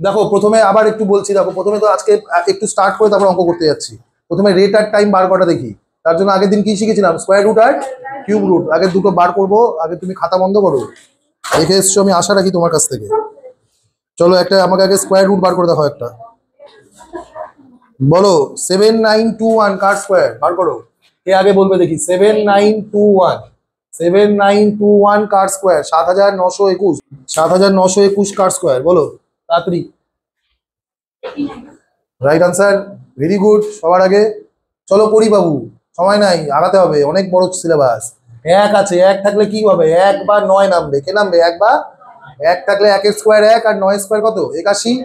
দেখো প্রথমে আবার একটু বলছি, দেখো প্রথমে তো আজকে একটু স্টার্ট করে তারপর অঙ্ক করতে যাচ্ছি। প্রথমে রেট আর টাইম বার করা দেখি। তার জন্য আগের দিন কি শিখেছিলাম? স্কোয়ার রুট আর কিউব রুট। আগে দুটো বার করবো। আগে তুমি খাতা বন্ধ করো, দেখে এসছো, আমি আশা রাখি তোমার কাছ থেকে। চলো একটা আমাকে আগে স্কোয়ার রুট বার করে দেখো একটা। বলো 7921 কার স্কোয়ার বার করো। কে আগে বলবে দেখি? 7921, 7921 কার স্কোয়ার? 7921, 7921 কার স্কোয়ার? বলো তাড়াতাড়ি। Right answer, very good. সবার আগে চলো করি বাবু, সময় নাই, আগাতে হবে, অনেক বড় সিলেবাস। এক আছে, এক থাকলে কি হবে? এক বা নয় নামবে। কে নামবে? এক বা এক থাকলে একের স্কোয়ার এক, আর নয় স্কোয়ার কত? 81।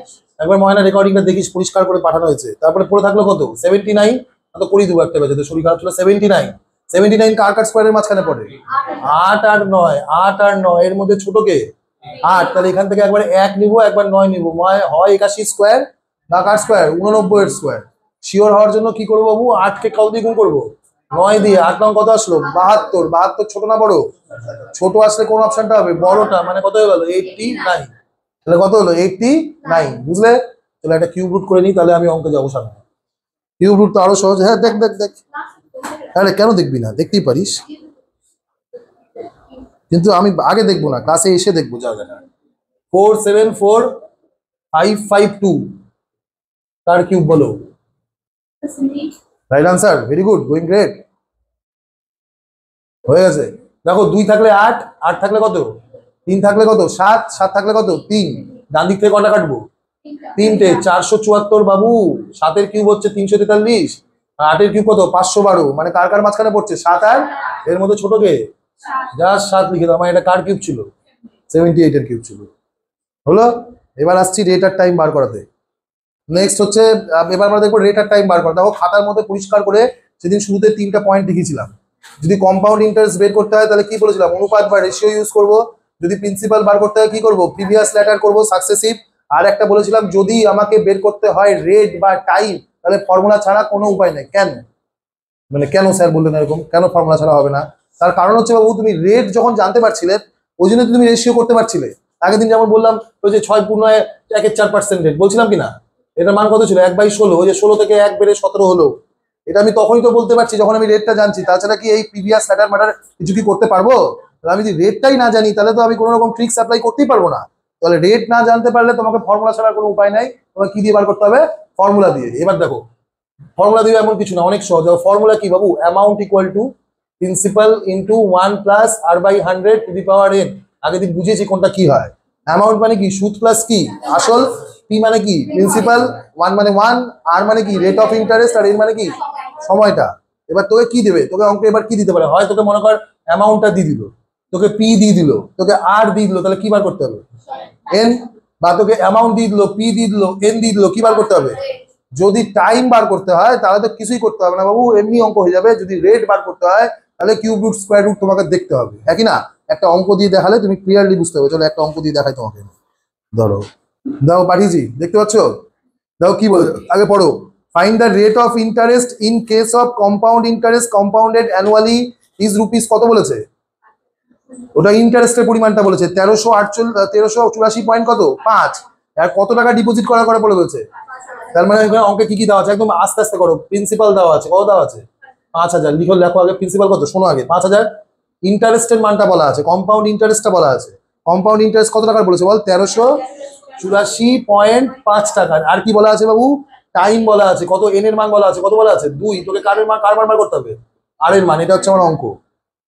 একবার ময়না রেকর্ডিংটা দেখিস, পরিষ্কার করে পাঠানো হয়েছে। তারপরে পড়ে থাকলো কত? 79। তো করি দেবো একটা বেজে, তো শরীর খারাপ ছিল। 79, 79 কার কার স্কোয়ারের মাঝখানে পড়ে? 8 আর 9, 8 আর 9 এর মধ্যে ছোট কে? 8। তাহলে এখান থেকে একবার এক নিবো, একবার 9 নিবো। হয় 81 স্কোয়ার না কার স্কোয়ার? 89 এর স্কোয়ার। শিওর হওয়ার জন্য কি করবো বাবু? 8কে কত দিয়ে গুণ করবো? 9 দিয়ে। 8 9 কত আসলো? 72। 72 ছোট না বড়? ছোট আসলে কোন অপশনটা হবে? বড়টা। মানে কত হয়ে গেল? 89। তাহলে কত হলো? 89। বুঝলে? তাহলে একটা কিউব রুট করে নিই, তাহলে আমি অঙ্কে যাবো সামনে। কিউব রুট তো আরো সহজ। হ্যাঁ দেখ দেখ দেখ, আরে কেন দেখবি না? দেখতেই পারিস, কিন্তু আমি আগে দেখবো না, ক্লাসে এসে দেখবো জায়গাটা। 474552 তার কিউব বলো। Right answer, very good, going great. হয়ে গেছে। দেখো 2 থাকলে 8, 8 থাকলে কত? 3 থাকলে কত? 7, 7 থাকলে কত? 3। ডান দিক থেকে কটা কাটবো? 3টে। 474 বাবু। 7 এর কিউব হচ্ছে 343, আর 8 এর কিউব কত? 512। মানে কার কার মাঝখানে পড়ছে? 7 আর এর মধ্যে ছোট কে? জাস্ট 7 লিখে দাও। আমার এটা কার কিউব ছিল? 78 এর কিউব ছিল। হলো? এবার আসছি রেট আর টাইম বার করাতে। নেক্সট হচ্ছে এবার আমরা দেখবো রেট আর টাইম বার করা। দেখো খাতার মধ্যে পরিষ্কার করে সেদিন শুরুতে 3টা পয়েন্ট লিখেছিলাম। যদি কম্পাউন্ড ইন্টারেস্ট বের করতে হয় তাহলে কি বলেছিলাম? অনুপাত বা রেশিও ইউজ করব। যদি প্রিন্সিপাল বার করতে হয় কি করব? প্রিভিয়াস লেটার করব, সাকসেসিভ। আর একটা বলেছিলাম যদি আমাকে বের করতে হয় রেট বা টাইম, তাহলে ফর্মুলা ছাড়া কোনো উপায় নেই। কেন? মানে কেন স্যার বললেন এরকম? কেন ফর্মুলা ছাড়া হবে না? তার কারণ হচ্ছে বাবু, তুমি রেট যখন জানতে পারছিলে ওই জন্য তুমি রেশিও করতে পারছিলে। আগের দিন যেমন বললাম, ওই যে 6/1/4% রেট বলছিলাম কিনা, এটার মান কত ছিল? 1/16। ওই যে 16 থেকে 1 বেড়ে 17 হলো। এটা আমি তখনই তো বলতে পারছি যখন আমি রেটটা জানছি। তাছাড়া কি এই প্রিভিয়াস ম্যাটার কিছু কি করতে পারবো? তাহলে আমি যদি রেটটাই না জানি তাহলে তো আমি কোনো রকম ট্রিক্স অ্যাপ্লাই করতেই পারবো না। তাহলে রেট না জানতে পারলে তোমাকে ফর্মুলা ছাড়া কোনো উপায় নাই। তোমাকে কি দিয়ে বার করতে হবে? ফর্মুলা দিয়ে। এবার দেখো ফর্মুলা দিয়ে এমন কিছু না, অনেক সহজ। ফর্মুলা কি বাবু? Amount equal to principal into 1 plus R by 100 to the power n। আগের দিন বুঝিয়েছি কোনটা কি হয়। অ্যামাউন্ট মানে কি? সুদ প্লাস কি? আসল। পি মানে কি? প্রিন্সিপাল। 1 মানে 1, আর মানে কি? রেট অফ ইন্টারেস্ট, আর এন মানে কি? সময়টা। এবার তোকে কি দেবে? তোকে অঙ্কে এবার কি দিতে পারে? হয় তোকে মনে কর অ্যামাউন্টটা দিয়ে দিল, তোকে পি দিয়ে দিল, তোকে আর দিয়ে দিল, তাহলে কি বার করতে হবে? এন। বা তোকে অ্যামাউন্ট দিয়ে দিল, পি দিয়ে দিল, এন দিয়ে দিল, কি বার করতে হবে? যদি টাইম বার করতে হয় তাহলে তো কিছুই করতে হবে না বাবু, এমনি অঙ্ক হয়ে যাবে। যদি রেট বার করতে হয় তাহলে কিউব রুট স্কোয়ার রুট তোমাকে দেখতে হবে, একই না? একটা অঙ্ক দিয়ে দেখালে তুমি ক্লিয়ারলি বুঝতে হবে। চলো একটা অঙ্ক দিয়ে দেখাই তোমাকে। ধরো, দাও পাঠিয়েছি, দেখতে পাচ্ছ? দাও কি বলে, আগে পড়ো। Find the rate of interest in case of compound interest compounded annually is rupees. কত বলেছে? ওটা ইন্টারেস্টের পরিমাণটা বলেছে 1384 পয়েন্ট কত? 5। আর কত টাকা ডিপোজিট করার করে বলেছে? তার মানে এখানে অঙ্কে কি কি দেওয়া আছে? একদম আস্তে আস্তে করো। প্রিন্সিপাল দেওয়া আছে, কত দেওয়া আছে? 5000। লিখো, লেখো আগে প্রিন্সিপাল কত, শোনো আগে। 5000। ইন্টারেস্টের মানটা বলা আছে, কম্পাউন্ড ইন্টারেস্টটা বলা আছে। কম্পাউন্ড ইন্টারেস্ট কত টাকার বলেছে বল? 1384.5 টাকার। আর কি বলা আছে বাবু? টাইম বলা আছে। কত? এন এর মান বলা আছে। কত বলা আছে? 2। তোকে কার মান বার করতে হবে? আর এর মান। এটা হচ্ছে আমার অঙ্ক,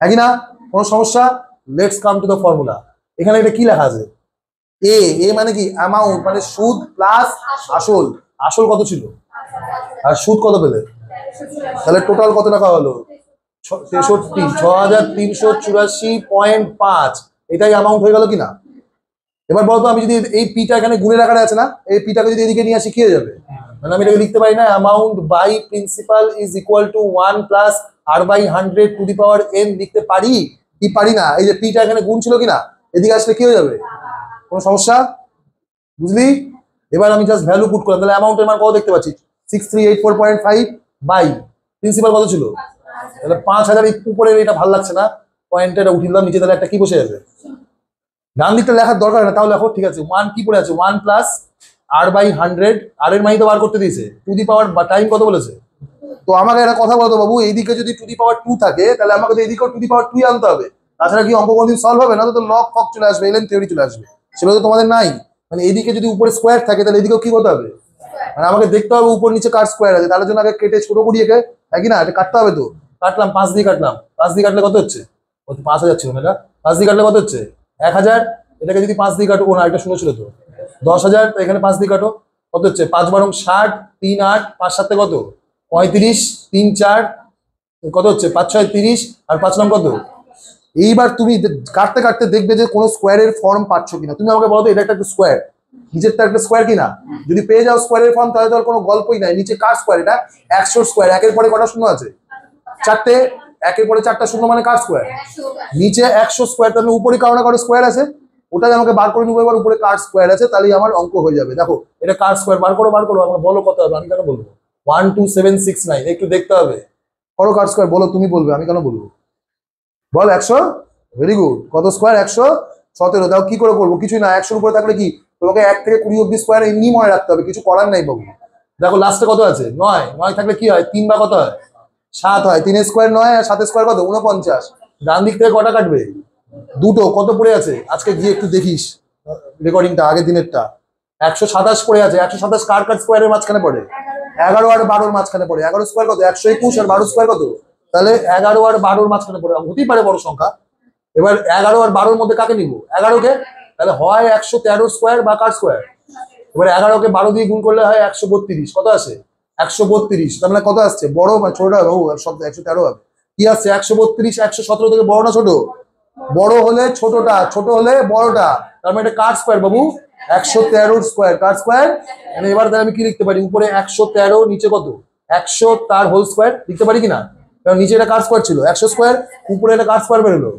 একই না? কোনো সমস্যা? Let's come to the formula. এখানে এটা কি লেখা আছে? এ। এ মানে কি? অ্যামাউন্ট, মানে সুদ প্লাস আসল। আসল কত ছিল আর সুদ কত পেলে? তাহলে টোটাল কত টাকা হলো? 6384.5। এটাই অ্যামাউন্ট হয়ে গেল কিনা? এবার বলতো আমি যদি এই পিটা এখানে গুণের আকারে আছে না, এই পিটাকে যদি এদিকে নিয়ে আসি কি হয়ে যাবে? মানে আমি এটাকে লিখতে পারি না amount by principal is equal to 1 plus R by 100 to the power n লিখতে পারি কি পারি না? এই যে পিটা এখানে গুণ ছিল কিনা, এদিকে আসলে কি হয়ে যাবে? কোনো সমস্যা? বুঝলি? এবার আমি জাস্ট ভ্যালু পুট করলাম, তাহলে অ্যামাউন্টের মান কত দেখতে পাচ্ছি? 6384.5 বাই প্রিন্সিপাল কত ছিল? তাহলে 5000। উপরে এটা ভালো লাগছে না, পয়েন্টটা উঠিয়ে দিলাম নিচে, তাহলে একটা কি বসে যাবে? ডান দিকটা লেখার দরকার না, তাও লেখো, ঠিক আছে। 1 কি পড়ে আছে? 1 প্লাস r/100, আর এর মানই তো বার করতে দিয়েছে, টু দি পাওয়ার বা টাইম কত বলেছে। তো আমাকে একটা কথা বলতো বাবু, এইদিকে যদি টু দি পাওয়ার 2 থাকে তাহলে আমাকে তো এইদিকেও টু দি পাওয়ার 2 আনতে হবে, তাছাড়া কি অঙ্ক কোনদিন সলভ হবে না? তো লগ ফক চলে আসবে, এলএন থিওরি চলে আসবে, সেটা তো তোমাদের নাই। মানে এইদিকে যদি উপরে স্কোয়ার থাকে তাহলে এদিকেও কি হতে হবে, মানে আমাকে দেখতে হবে উপর নিচে কার স্কোয়ার আছে, তার জন্য আগে কেটে ছোট করি একে, তাই কি না? এটা কাটতে হবে তো, কাটলাম 5 দিয়ে কাটলাম, 5 দিয়ে কাটলে কত হচ্ছে, 5,000 ছিল না এটা, 5 দিয়ে কাটলে কত হচ্ছে 1,000, এটাকে যদি 5 দিয়ে কাটো, ও না এটা 0 ছিল তো 10,000, তো এখানে 5 দিয়ে কাটো কত হচ্ছে, 5 বারং 60, 3 8, 5 7 কত 35, 3 4 কত হচ্ছে 5 6 30, আর 5 9 কত। এইবার তুমি কাটতে কাটতে দেখবে যে কোনো স্কোয়ারের ফর্ম পাচ্ছ কিনা, তুমি আমাকে বলো তো এটা একটা স্কোয়ার, নিচেরটা একটা স্কোয়ার কিনা, যদি পেয়ে যাও স্কোয়ারের ফর্ম তাহলে তো আর কোনো গল্পই নাই। নিচে কার স্কোয়ার, এটা 100 স্কোয়ার, একের পরে কটা শূন্য আছে, 4টে, একের পরে 4টা শূন্য মানে কার স্কোয়ার, নিচে 100 স্কোয়ার, তাহলে উপরে কারো না কারো স্কোয়ার আছে, ওটাই আমাকে বার করে নেবো। এবার উপরে কার স্কোয়ার আছে, তাহলেই আমার অঙ্ক হয়ে যাবে। দেখো এটা কার স্কোয়ার, বার করো বার করো, আমার বলো কত হবে, আমি কেন বলবো 12769, একটু দেখতে হবে, করো কার স্কোয়ার, বলো তুমি বলবে, আমি কেন বলবো, বল 100, ভেরি গুড, কত স্কোয়ার 117। দাও কি করে করবো, কিছুই না, 100-র উপরে থাকলে কি তোমাকে 1 থেকে 20 অব্দি স্কোয়ার এমনি মনে রাখতে হবে, কিছু করার নাই বাবু। দেখো লাস্টে কত আছে 9, 9 থাকলে কি হয় 3 বা কত হয় 7 হয়, 3 স্কোয়ার 9 আর 7 স্কোয়ার কত 49, ডান দিক থেকে কটা কাটবে, দুটো, কত পড়ে আছে আজকে গিয়ে একটু দেখিস রেকর্ডিংটা, আগের দিনেরটা, 127 পড়ে আছে, 127 কার কার স্কোয়ারের মাঝখানে পড়ে, 11 আর 12-র মাঝখানে পড়ে, 11 স্কোয়ার কত 121, আর 12 স্কোয়ার কত, তাহলে 11 আর 12-র মাঝখানে পড়ে, হতেই পারে বড় সংখ্যা। এবার 11 আর 12-র মধ্যে কাকে নিব, 11কে, তাহলে হয় 113 স্কোয়ার বা কার স্কোয়ার, এবার 11কে 12 দিয়ে গুণ করলে হয় 132, কত আসে 132, তার মানে কত আসছে বড় বা ছোটটা বাবু, সব 113 হবে, কি আসছে 132, 117 থেকে বড় না ছোট, বড় হলে ছোটটা, ছোট হলে বড়টা, তার মানে এটা কার স্কোয়ার বাবু 113 স্কোয়ার, কার স্কোয়ার, মানে এবার তাহলে আমি কি লিখতে পারি, উপরে 113, নিচে কত 100 তার হোল স্কোয়ার লিখতে পারি কিনা, কারণ নিচে এটা কার স্কোয়ার ছিল 100 স্কোয়ার, উপরে এটা কার স্কোয়ার বেরোলো,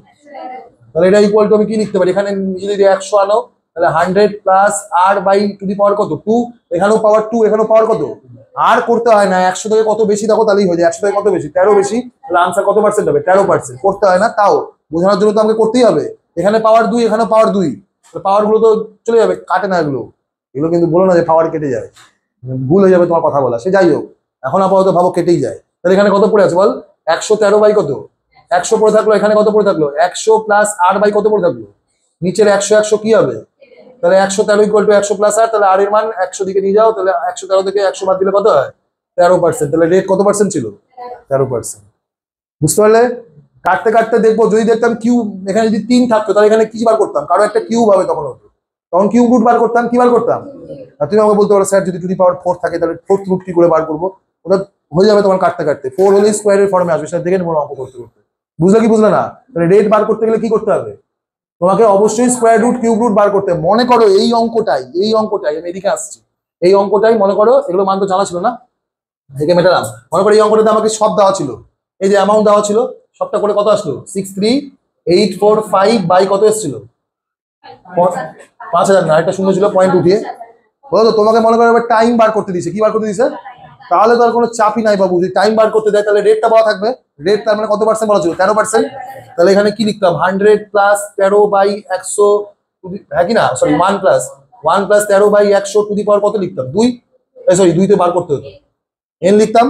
তাহলে এটা ইকুয়াল টু আমি কি লিখতে পারি, এখানে নিজে যদি 100 আনো তাহলে 100 plus R by to the power কত 2, এখানেও পাওয়ার 2, এখানেও পাওয়ার কত, আর করতে হয় না, 100 থেকে কত বেশি দেখো তাহলেই হয়ে যায়, 100 থেকে কত বেশি 13 বেশি, তাহলে আনসার কত পার্সেন্ট হবে 13%, করতে হয় না, তাও বোঝানোর জন্য তো আমাকে করতেই হবে, এখানে পাওয়ার 2, এখানে পাওয়ার 2, পাওয়ার গুলো তো চলে যাবে, কাটে না এগুলো, এগুলো কিন্তু বলো না যে পাওয়ার কেটে যায়, ভুল হয়ে যাবে তোমার কথা বলা, সে যাই হোক, এখন আপাতত ভাবো কেটেই যায়, তাহলে এখানে কত পড়ে আছে বল 113 বাই কত 100 পড়ে থাকলো, এখানে কত পড়ে থাকলো 100 প্লাস আর বাই কত পড়ে থাকলো, নিচের 100 100 কি হবে, তাহলে 113 ইকুয়াল টু 100 প্লাস আর, তাহলে আর এর মান 100 দিকে নিয়ে যাও, তাহলে 113 থেকে 100 বাদ দিলে কত হয় 13%, তাহলে রেট কত পার্সেন্ট ছিল 13%, বুঝতে পারলে। কাটতে কাটতে দেখবো, যদি দেখতাম কিউ এখানে যদি 3 থাকতো তাহলে এখানে কি বার করতাম, কারো একটা কিউব হবে তখন হতো, তখন কিউব রুট বার করতাম, কি বার করতাম, আর তুমি আমাকে বলতে পারো স্যার যদি টু দি পাওয়ার 4 থাকে তাহলে 4th রুট কি করে বার করবো, ওটা হয়ে যাবে তোমার কাটতে কাটতে, 4 হলে স্কোয়ারের ফর্মে আসবে, সেটা দেখে নেবো অঙ্ক করতে করতে, বুঝলে কি বুঝলে না। তাহলে রেট বার করতে গেলে কি করতে হবে, তোমাকে অবশ্যই স্কোয়ার রুট কিউব রুট বার করতে হবে। মনে করো এই অঙ্কটাই আমি এদিকে আসছি, এই অঙ্কটাই মনে করো, এগুলো মান তো জানা ছিল না, থেকে মেটালাম, মনে করো এই অঙ্কটাতে আমাকে সব দেওয়া ছিল, এই যে অ্যামাউন্ট দেওয়া ছিল, সবটা করে কত আসলো 63845 বাই কত এসেছিল 5000, না একটা শূন্য ছিল পয়েন্ট উঠিয়ে, বলো তো তোমাকে মনে করো এবার টাইম বার করতে দিয়েছে, কি বার করতে দিয়েছে, তাহলে তো আর কোনো চাপই নাই বাবু, যদি টাইম বার করতে দেয় তাহলে রেটটা বলা থাকবে, রেট তার মানে কত পার্সেন্ট বলা ছিল 13%, তাহলে এখানে কি লিখতাম 100 প্লাস 13 বাই 100, হ্যাঁ কি না, sorry 1 plus 13 by 100 to the power কত লিখতাম 2, সরি 2 তে বার করতে হতো এন লিখতাম,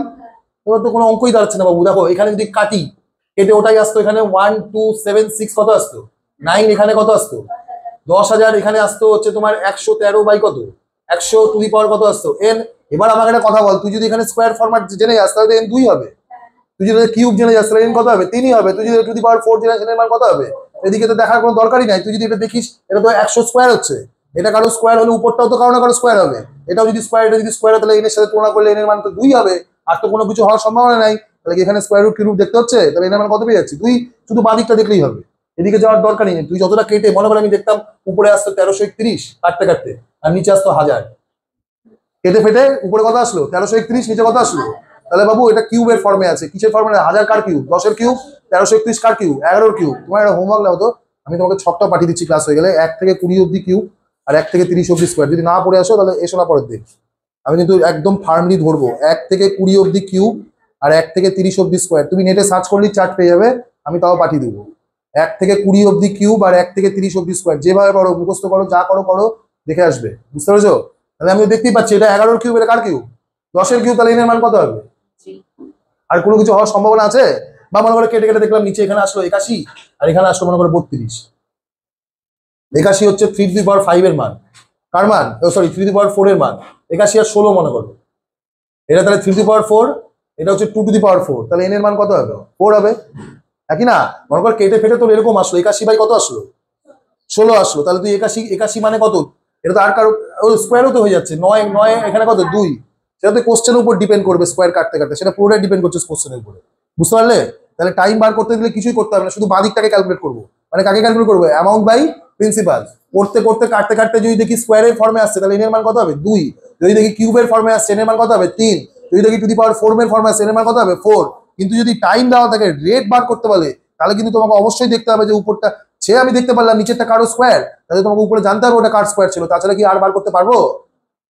এবার তো কোনো অঙ্কই দাঁড়াচ্ছে না বাবু। দেখো এখানে যদি কাটি, কেটে ওটাই আসতো, এখানে 1276 কত আসতো 9, এখানে কত আসতো 10,000, এখানে আসতো হচ্ছে তোমার 113 বাই কত 100 টু দি পাওয়ার কত আসতো এন। এবার আমাকে একটা কথা বল, তুই যদি এখানে স্কোয়ার ফরম্যাট জেনে যাস তাহলে এন 2 হবে, তুই যদি কিউব জেনে যাস তাহলে এন কত হবে 3 হবে, তুই যদি টু দি পাওয়ার 4 জেনে এর মান কত হবে, এদিকে তো দেখার কোনো দরকারই নাই, তুই যদি এটা দেখিস এটা তো 100 স্কোয়ার হচ্ছে, এটা কারো স্কোয়ার হলে উপরটাও তো কারো না কারো স্কোয়ার হবে, এটাও যদি স্কোয়ার, এটা যদি স্কোয়ার হয় তাহলে এনের সাথে তুলনা করলে এনের মান তো 2 হবে, আর তো কোনো কিছু হওয়ার সম্ভাবনা নাই, তাহলে এখানে স্কোয়ার রুট কিউব দেখতে হচ্ছে, তাহলে এনের মান কত পেয়ে যাচ্ছি 2, শুধু বাঁ দিকটা দেখলেই হবে, এদিকে যাওয়ার দরকারই নেই। তুই যতটা কেটে মনে করে আমি দেখতাম উপরে আসতো 1331 কাটতে কাটতে, আর নিচে আসতো 1000, কেটে ফেটে উপরে কত আসলো 1331, নিচে কত আসলো, তাহলে বাবু এটা কিউবের ফর্মে আছে, কিসের ফর্মে, 1000 কার কিউব, 10-এর কিউব, 1331 কার কিউব, 11-এর কিউব। তোমার একটা হোমওয়ার্ক নাও তো, আমি তোমাকে ছকটা পাঠিয়ে দিচ্ছি ক্লাস হয়ে গেলে, 1 থেকে 20 অব্দি কিউব আর 1 থেকে 30 অব্দি স্কোয়ার, যদি না পড়ে আসো তাহলে এসো না পরের দিন, আমি কিন্তু একদম ফার্মলি ধরবো, 1 থেকে 20 অব্দি কিউব আর 1 থেকে 30 অব্দি স্কোয়ার, তুমি নেটে সার্চ করলেই চার্ট পেয়ে যাবে, আমি তাও পাঠিয়ে দেবো, 1 থেকে 20 অব্দি কিউব আর 1 থেকে 30 অব্দি স্কোয়ার, যেভাবে পারো মুখস্থ করো, যা করো করো, দেখে আসবে, বুঝতে পেরেছো। তাহলে আমি দেখতেই পাচ্ছি এটা 11 কিউব, এটা কার কিউব? 10 কিউব। তাহলে এর মান কত হবে? আর কোনো কিছু হওয়ার সম্ভাবনা আছে? বা মনে করে কেটে কেটে দেখলাম নিচে এখানে আসলো 81 আর এখানে আসলো মনে করে 32। 81 হচ্ছে 3^5 এর মান। কার মান? সরি 3^4 এর মান। 81 আর 16 মনে করো। এটা তাহলে 3^4, এটা হচ্ছে 2^4। তাহলে এন এর মান কত হবে? 4 হবে। একই না? মনে কর কেটে ফেটে তো এরকম আসলো, 81 বাই কত আসলো? 16 আসলো। তাহলে তুই 81 মানে কত? এটা তো আর কারো স্কোয়ারও তো হয়ে যাচ্ছে। 9 এখানে কত? 2। সেটা তো কোশ্চেনের উপর ডিপেন্ড করবে, স্কোয়ার কাটতে কাটতে সেটা পুরোটাই ডিপেন্ড করছে কোশ্চেনের উপরে। বুঝতে পারলে? তাহলে টাইম বার করতে দিলে কিছুই করতে হবে না, শুধু বাদিকটাকে ক্যালকুলেট করবো। মানে কাকে ক্যালকুলেট করবো? Amount by principal. করতে করতে কাটতে কাটতে যদি দেখি স্কোয়ারের ফর্মে আসছে তাহলে এনের মান কত হবে? 2। যদি দেখি কিউবের ফর্মে আসছে এনের মান কত হবে? 3। যদি দেখি টু দি পাওয়ার 4 এর ফর্মে আসছে এনের মান কত হবে? 4। কিন্তু যদি টাইম দেওয়া থাকে, রেট বার করতে বলে, তাহলে কিন্তু তোমাকে অবশ্যই দেখতে হবে যে উপরটা সে আমি দেখতে পারলাম নিচেরটা কারো স্কোয়ার, তাহলে তোমাকে উপরে জানতে হবে ওটা কার স্কোয়ার ছিল, তাছাড়া কি আর বার করতে পারবো?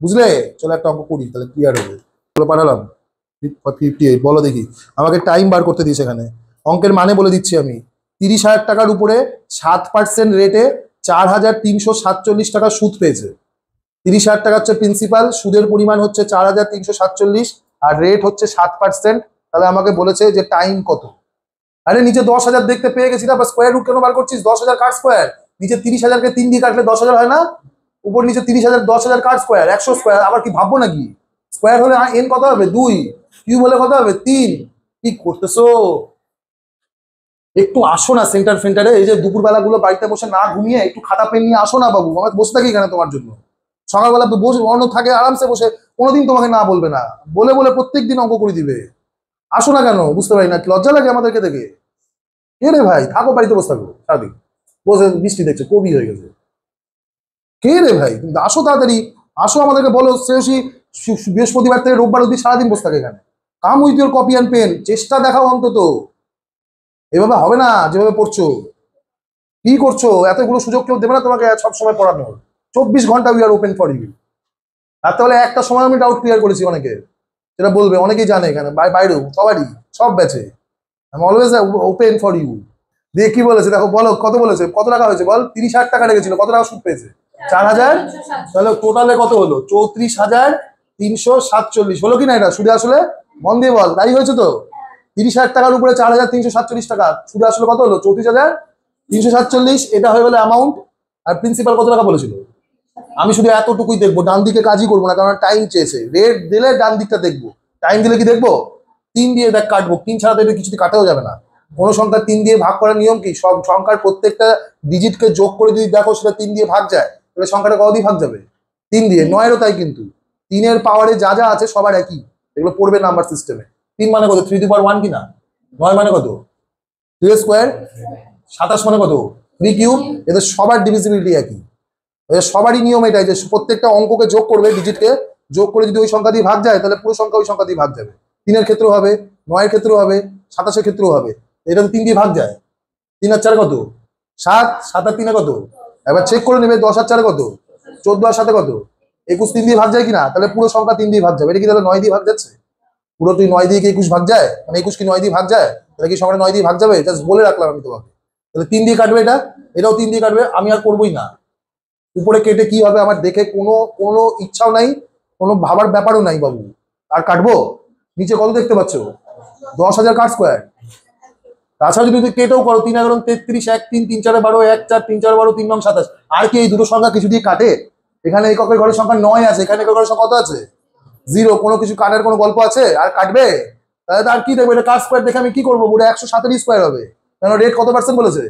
বুঝলে? চলো একটা অঙ্ক করি তাহলে ক্লিয়ার হবে। চলো পাঠালাম 58। বলো দেখি, আমাকে টাইম বার করতে দিয়েছে এখানে। অঙ্কের মানে বলে দিচ্ছি আমি। 30,000 টাকার উপরে 7% রেটে 4,347 টাকা সুদ পেয়েছে। 30,000 টাকা হচ্ছে প্রিন্সিপাল, সুদের পরিমাণ হচ্ছে 4,347 আর রেট হচ্ছে 7%। তাহলে আমাকে বলেছে যে টাইম কত। আরে নিচে 10,000 দেখতে পেয়ে গেছি না, স্কোয়ার রুট কেন বার করছিস? 10,000 কার স্কোয়ার? নিচে 30,000-কে 3 দিয়ে কাটলে 10,000 হয় না? উপর নিচে 30,000, 10,000 কার স্কোয়ার? 100 স্কোয়ার। আবার কি ভাববো নাকি? স্কোয়ার হলে এন কত হবে? 2। কিউব হলে কত হবে? 3। কি করতেছো? একটু আসো না সেন্টারে। এই যে দুপুরবেলা গুলো বাড়িতে বসে না ঘুমিয়ে একটু খাতা পেন নিয়ে আসো না বাবু, আমার বসে থাকি এখানে তোমার জন্য। সকালবেলা তো বসে অন্য থাকে আরামসে বসে, কোনোদিন তোমাকে না বলবে না, বলে বলে প্রত্যেকদিন অঙ্ক করে দিবে। আসো না কেন? বুঝতে পারি না, লজ্জা লাগে আমাদেরকে দেখে। কে রে ভাই? থাকো বাড়িতে বসে থাকো সারাদিন, বসে বৃষ্টি দেখছে, কবি হয়ে গেছে। কে রে ভাই? কিন্তু আসো তাড়াতাড়ি, আসো আমাদেরকে বলো। শ্রেয়সী বৃহস্পতিবার থেকে রোববার অব্দি সারাদিন বসে থাকে এখানে। Come with your copy and pen, চেষ্টা দেখাও অন্তত। এভাবে হবে না যেভাবে পড়ছো। কি করছো? এতগুলো সুযোগ কেউ দেবে না তোমাকে সবসময় পড়ানোর। 24 ঘন্টা we are open for you. আর তাহলে একটা সময় আমি ডাউট ক্লিয়ার করেছি অনেকে, সেটা বলবে, অনেকেই জানে এখানে বাইরেও সবারই, সব ব্যাচে আমি অলওয়েজ ওপেন ফর ইউ। দিয়ে কি বলেছে দেখো, বলো কত বলেছে, কত টাকা হয়েছে বল? 30,000 টাকা লেগেছিল, কত টাকা সুদ পেয়েছে? 4,000। তাহলে টোটালে কত হলো? 34,347 হলো কিনা? এটা সুদে আসলে মন দিয়ে বল, তাই হয়েছে তো? 30,000 টাকার উপরে 4,347 টাকা সুদে আসলে কত হলো? 34,347। এটা হয়ে গেলে অ্যামাউন্ট। আর প্রিন্সিপাল কত টাকা বলেছিল? আমি শুধু এতটুকুই দেখবো, ডান দিকে কাজই করবো না, কারণ টাইম চেয়েছে। রেট দিলে ডান দিকটা দেখবো, টাইম দিলে কি দেখবো? 3 দিয়ে দেখ কাটবো, 3 ছাড়া তো কিছুতে কাটাও যাবে না। কোনো সংখ্যা 3 দিয়ে ভাগ করার নিয়ম কি? সব সংখ্যার প্রত্যেকটা ডিজিটকে যোগ করে যদি দেখো সেটা 3 দিয়ে ভাগ যায়, তাহলে সংখ্যাটা কত দিয়ে ভাগ যাবে? 3 দিয়ে। 9-এরও তাই কিন্তু। 3-এর পাওয়ারে যা যা আছে সবার একই, এগুলো পড়বে নাম্বার সিস্টেমে। 3 মানে কত? 3^1 কিনা? 9 মানে কত? 3 স্কোয়ার। 27 মানে কত? 3 কিউব। এদের সবার ডিভিজিবিলিটি একই, সবারই নিয়ম এটাই যে প্রত্যেকটা অঙ্ককে যোগ করবে, ডিজিটকে যোগ করে যদি ওই সংখ্যা দিয়ে ভাগ যায় তাহলে পুরো সংখ্যা ওই সংখ্যা দিয়ে ভাগ যাবে। 3-এর ক্ষেত্রেও হবে, 9-এর ক্ষেত্রেও হবে, 27-এর ক্ষেত্রেও হবে। এটা তো 3 দিয়ে ভাগ যায়। 3 আর 4 কত? 7। 7 আর 3 কত? এবার চেক করে নেবে। 10 আর 4 কত? 14 আর 7 কত? 21। 3 দিয়ে ভাগ যায় কিনা? তাহলে পুরো সংখ্যা 3 দিয়ে ভাগ যাবে। এটা কি তাহলে 9 দিয়ে ভাগ যাচ্ছে? পুরো তুই 9 দিয়ে কি 21 ভাগ যায়? মানে 21 কি 9 দিয়ে ভাগ যায়? তাহলে কি সংখ্যাটা 9 দিয়ে ভাগ যাবে? জাস্ট বলে রাখলাম আমি তোমাকে। তাহলে 3 দিয়ে কাটবে, এটাও 3 দিয়ে কাটবে। আমি আর করবোই না। উপরে কেটে কি হবে আমার দেখে কোনো কোনো ইচ্ছাও নাই, কোনো ভাবার ব্যাপারও নাই বাবু। আর কাটবো? নিচে কত দেখতে পাচ্ছ? 10,000 কার স্কোয়ার। তাছাড়া যদি তুই কেটেও করো, 3-11-33, 1-3, 3-4 12, 1-4, 3-4 12, 3-9 27। আর কি এই দুটো সংখ্যা কিছু দিয়ে কাটে? এখানে এককের ঘরের সংখ্যা 9 আছে, এখানে এককের ঘরের সংখ্যা কত আছে? 0। কোনো কিছু কাটার কোনো গল্প আছে? আর কাটবে? তাহলে আর কি দেখবো? এটা কার স্কোয়ার দেখে আমি কি করবো? পুরো 107-এরই স্কোয়ার হবে, কেন রেট কত পার্সেন্ট বলেছে?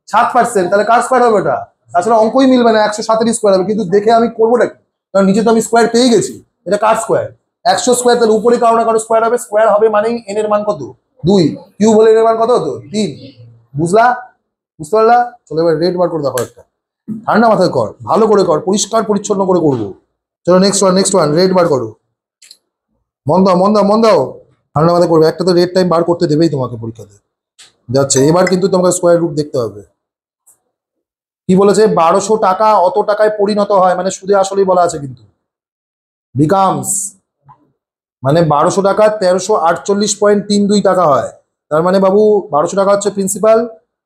7%। তাহলে কার স্কোয়ার হবে ওটা? আসলে অঙ্কই মিলবে না, 107-এরই স্কোয়ার হবে। কিন্তু দেখে আমি করবোটা কি? কারণ নিচে তো আমি স্কোয়ার পেয়ে গেছি। এটা কার স্কোয়ার? 100 স্কোয়ার। তাহলে উপরে কারো না কারো স্কোয়ার হবে। স্কোয়ার হবে মানেই এন এর মান কত? 2। কিউব হলে এন এর মান কত হতো? 3। বুঝলা? বুঝতে পারলা? চলো এবার রেট বার করে দেখো একটা। ঠান্ডা মাথায় কর, ভালো করে কর, পরিষ্কার পরিচ্ছন্ন করে করবো। চলো নেক্সট ওয়ান রেট বার করো। মন দাও ঠান্ডা মাথায় করবে। একটা তো রেট টাইম বার করতে দেবেই তোমাকে পরীক্ষাতে। যাচ্ছে এবার কিন্তু তোমাকে স্কোয়ার রুট দেখতে হবে। কি বলেছে? 1200 টাকা অত টাকায় পরিণত হয়, মানে সুদে আসলেই বলা আছে কিন্তু। বিকামস মানে 1200 টাকা 1348.32 টাকা হয়। তার মানে বাবু 1200 টাকা হচ্ছে প্রিন্সিপাল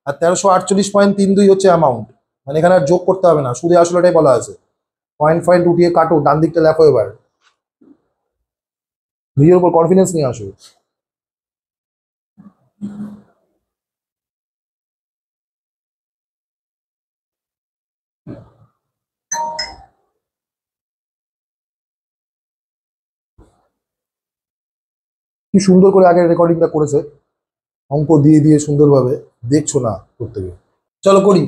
আর 1348.32 হচ্ছে অ্যামাউন্ট। মানে এখানে আর যোগ করতে হবে না, সুদে আসলেটাই বলা আছে। পয়েন্ট পয়েন্ট উঠিয়ে কাটো, ডান দিকটা লেখো এবার। নিজের উপর কনফিডেন্স নিয়ে আসো। কি সুন্দর করে আগের রেকর্ডিংটা করেছে, অঙ্ক দিয়ে দিয়ে সুন্দরভাবে, দেখছো না প্রত্যেকে। চলো করি।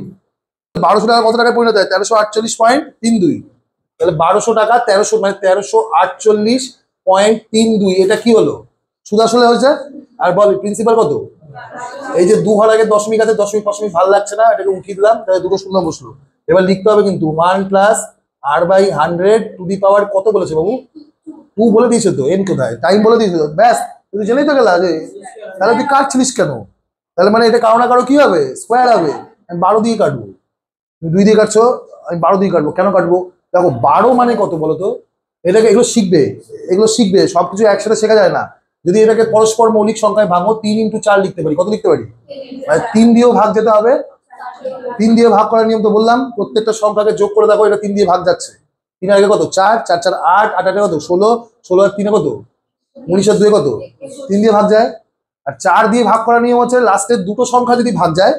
1200 টাকা কত টাকায় পরিণত হয়? 1348.32। তাহলে 1200 টাকা 1300 মানে 1348.32, এটা কি হলো? সুদ আসলে হয়েছে। আর বল প্রিন্সিপাল কত? এই যে 2 ঘর আগে দশমিক আছে, দশমিক ফশমিক ভালো লাগছে না, এটাকে উঠিয়ে দিলাম, তাহলে দুটো শূন্য বসলো। এবার লিখতে হবে কিন্তু 1 plus r/100 two the power কত বলেছে বাবু? 2 বলে দিয়েছে তো, এন কোথায়? টাইম বলে দিয়েছে তো, ব্যাস। তুই জেনেই তো গেলা যে, তাহলে তুই কাটছিলিস কেন? তাহলে মানে এটা কারো না কারো কি হবে? স্কোয়ার হবে। আমি 12 দিয়ে কাটবো, তুমি 2 দিয়ে কাটছো, আমি 12 দিয়ে কাটবো। কেন কাটবো? দেখো 12 মানে কত বলো তো? এটাকে এগুলো শিখবে, এগুলো শিখবে, সবকিছু একসাথে শেখা যায় না। যদি এটাকে পরস্পর মৌলিক সংখ্যায় ভাঙো, 3 × 4 লিখতে পারি। কত লিখতে পারি? 3 দিয়েও ভাগ যেতে হবে। 3 দিয়ে ভাগ করার নিয়ম তো বললাম, প্রত্যেকটা সংখ্যাকে যোগ করে দেখো, এটা 3 দিয়ে ভাগ যাচ্ছে। 3 আগে কত? 4, 4 4 8, 8 8 কত? 16, 16 আর 3 কত? 19 আর 2 কত? 3 দিয়ে ভাগ যায়। আর 4 দিয়ে ভাগ করার নিয়ম হচ্ছে লাস্টের দুটো সংখ্যা যদি ভাগ যায়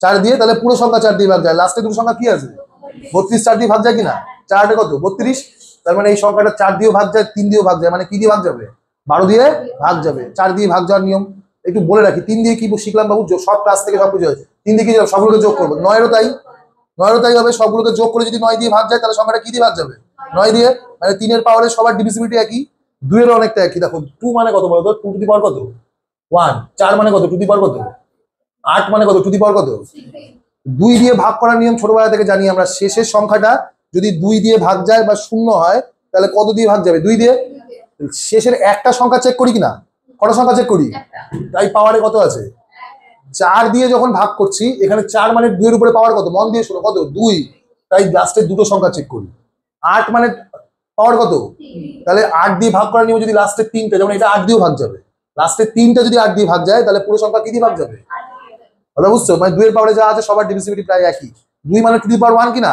4 দিয়ে, তাহলে পুরো সংখ্যা 4 দিয়ে ভাগ যায়। লাস্টের দুটো সংখ্যা কি আছে? 32 4 দিয়ে ভাগ যায় কিনা? 4 কত? 32। তার মানে এই সংখ্যাটা 4 দিয়েও ভাগ যায়, 3 দিয়েও ভাগ যায়, মানে কি দিয়ে ভাগ যাবে? 12 দিয়ে ভাগ যাবে। 4 দিয়ে ভাগ যাওয়ার নিয়ম একটু বলে রাখি। 3 দিয়ে কি শিখলাম বাবু? সব ক্লাস থেকে সব কিছু হয়েছে। 3 দিয়ে কি সবগুলোকে যোগ করবো। 9-এরও তাই, 9-এরও তাই হবে। সবগুলোকে যোগ করে যদি 9 দিয়ে ভাগ যায়, তাহলে সংখ্যাটা কি দিয়ে ভাগ যাবে? 9 দিয়ে। মানে 3-এর পাওয়ারে সবার ডিভিসিবিলিটি একই, 2-এরও অনেকটা একই। দেখো 2 মানে কত বলো তো? 2 টু দি পাওয়ার কত? 1। 4 মানে কত? 2 টু দি পাওয়ার কত? 8 মানে কত? 2 টু দি পাওয়ার কত? 2 দিয়ে ভাগ করার নিয়ম ছোটবেলা থেকে জানি আমরা। শেষের সংখ্যাটা যদি 2 দিয়ে ভাগ যায় বা শূন্য হয়, তাহলে কত দিয়ে ভাগ যাবে? 2 দিয়ে। শেষের একটা সংখ্যা চেক করি কিনা? কটা সংখ্যা চেক করি? তাই পাওয়ারে কত আছে? 4 দিয়ে যখন ভাগ করছি, এখানে 4 মানে 2 এর উপরে পাওয়ার কত? মন দিয়ে শোনো, কত? 2। তাই লাস্টের দুটো সংখ্যা চেক করি। 8 মানে পাওয়ার কত? তাহলে 8 দিয়ে ভাগ করার নিয়ম যদি লাস্টের 3টা, যেমন এটা 8 দিয়েও ভাগ যাবে। লাস্টের 3টা যদি 8 দিয়ে ভাগ যায়, তাহলে পুরো সংখ্যা কি দিয়ে ভাগ যাবে? কথা বুঝছো? মানে 2 এর পাওয়ারে যা আছে সবার ডিভিসিবিলিটি প্রায় একই। 2 মানে টু দি পাওয়ার 1 কিনা?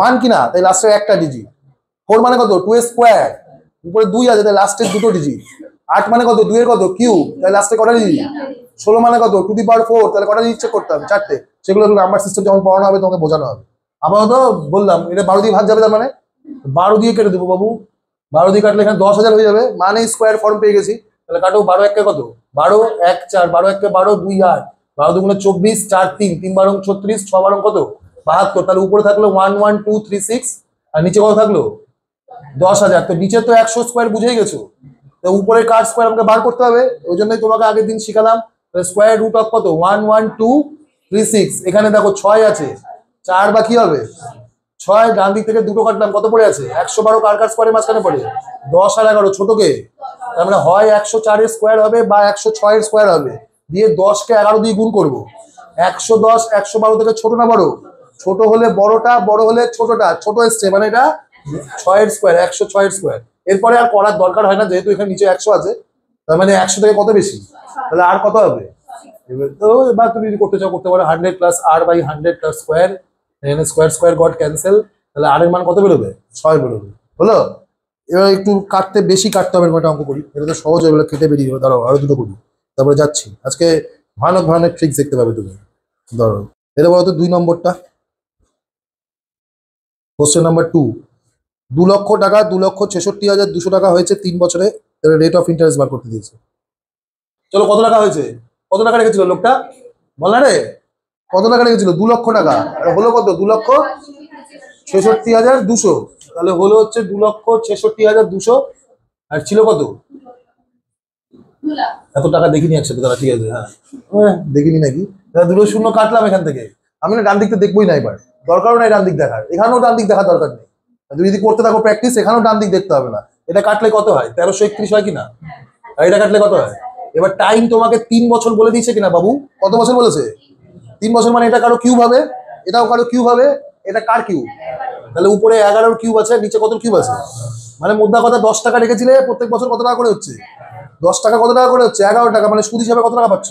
1 কিনা? তাই লাস্টের একটা ডিজিট। 4 মানে কত? 2 এর স্কোয়ার, উপরে 2 আছে, তাই লাস্টের দুটো ডিজিট। 8 মানে কত? 2 এর কত? কিউব, তাই লাস্টে কটা ডিজিট? 16 মানে কত? টু দি পাওয়ার 4, তাহলে কটা ডিজিট চেক করতে হবে? 4টে। সেগুলো নাম্বার সিস্টেম যখন পড়ানো হবে তোমাকে বোঝানো হবে। আপাতত বললাম এটা 12 দিয়ে ভাগ যাবে, তার মানে 12 দিয়ে কেটে দেবো বাবু। 12 দিয়ে কাটলে এখানে 10,000 হয়ে যাবে, মানে স্কোয়ার ফর্ম পেয়ে গেছি। তাহলে কাটো। 12 1 কত? 12 1 4, 12 1 12, 2 8, 12 2 24, 4 3, 3 12 36, 6 12 কত? 72। তাহলে উপরে থাকলো 1 1 2 3 6, আর নিচে কত থাকলো? 10,000। তো নিচে তো 100 স্কোয়ার বুঝেই গেছো, তো উপরে কার স্কোয়ার আমাকে বার করতে হবে। ওই জন্যই তোমাকে আগের দিন শিখালাম। স্কোয়ার রুট অফ কত? 1 1 2 3 6। এখানে দেখো 6 আছে, 4 বা কি হবে? 6। ডান দিক থেকে দুটো কাটলাম, কত পড়ে আছে? 112। কার কার স্কোয়ারের মাঝখানে পড়ে? 10 আর 11 ছোটকে। তার মানে হয় 104 এর স্কোয়ার হবে বা 106 এর স্কোয়ার হবে। দিয়ে 10কে 11 দিয়ে গুণ করবো। 110 112 থেকে ছোট না বড়? ছোট হলে বড়টা, বড় হলে ছোটটা। ছোট এসছে মানে এটা 6 এর স্কোয়ার, 106 এর স্কোয়ার। এরপরে আর করার দরকার হয় না, যেহেতু এখানে নিচে 100 আছে। তার মানে 100 থেকে কত বেশি? তাহলে আর কত হবে? তো এবার তুমি যদি করতে চাও করতে পারো। 100 প্লাস r/100 প্লাস স্কোয়ার, এখানে স্কোয়ার স্কোয়ার গট ক্যান্সেল। তাহলে আর এর মান কত বেরোবে? 6 বেরোবে। হলো? এবার একটু কাটতে, বেশি কাটতে হবে। একটা অঙ্ক করি, এটা তো সহজ হয়ে গেলো, কেটে বেরিয়ে যাবে। দাঁড়াও আরো দুটো করি, তারপরে যাচ্ছি। আজকে ভয়ানক ভয়ানক ট্রিক্স দেখতে পাবে তুমি। ধরো এটা বলো তো 2 নম্বরটা, কোশ্চেন নাম্বার 2। 2 লক্ষ টাকা 2,66,200 টাকা হয়েছে 3 বছরে, রেট অফ ইন্টারেস্ট বার করতে দিয়েছে। চলো কত টাকা হয়েছে? কত টাকা রেখেছিল লোকটা? বল না রে, কত টাকা রেখেছিল? 2 লক্ষ টাকা। আর হলো কত? 2,66,200। তাহলে হলো হচ্ছে 2,66,200। আর ছিল কত? এত টাকা দেখিনি একসাথে তারা, ঠিক আছে। হ্যাঁ দেখিনি নাকি? দুটো শূন্য কাটলাম এখান থেকে। আমি না ডান দিকটা দেখবোই না এবার, দরকারও নাই ডান দিক দেখার। এখানেও ডান দিক দেখার দরকার নেই। তুমি যদি করতে থাকো প্র্যাকটিস, এখানেও ডান দিক দেখতে হবে না। এটা কাটলে কত হয়? 1331 হয় কিনা? আর এটা কাটলে কত হয়? এবার টাইম তোমাকে 3 বছর বলে দিয়েছে কিনা বাবু? কত বছর বলেছে? 3 বছর। মানে এটা কারো কিউব হবে, এটাও কারো কিউব হবে। এটা কার কিউব? তাহলে উপরে 11 কিউব আছে, নিচে কত কিউব আছে? মানে মোদ্দা কথা 10 টাকা রেখেছিলে, প্রত্যেক বছর কত টাকা করে হচ্ছে? 10 টাকা। কত টাকা করে হচ্ছে? 11 টাকা। মানে সুদ হিসাবে কত টাকা পাচ্ছ?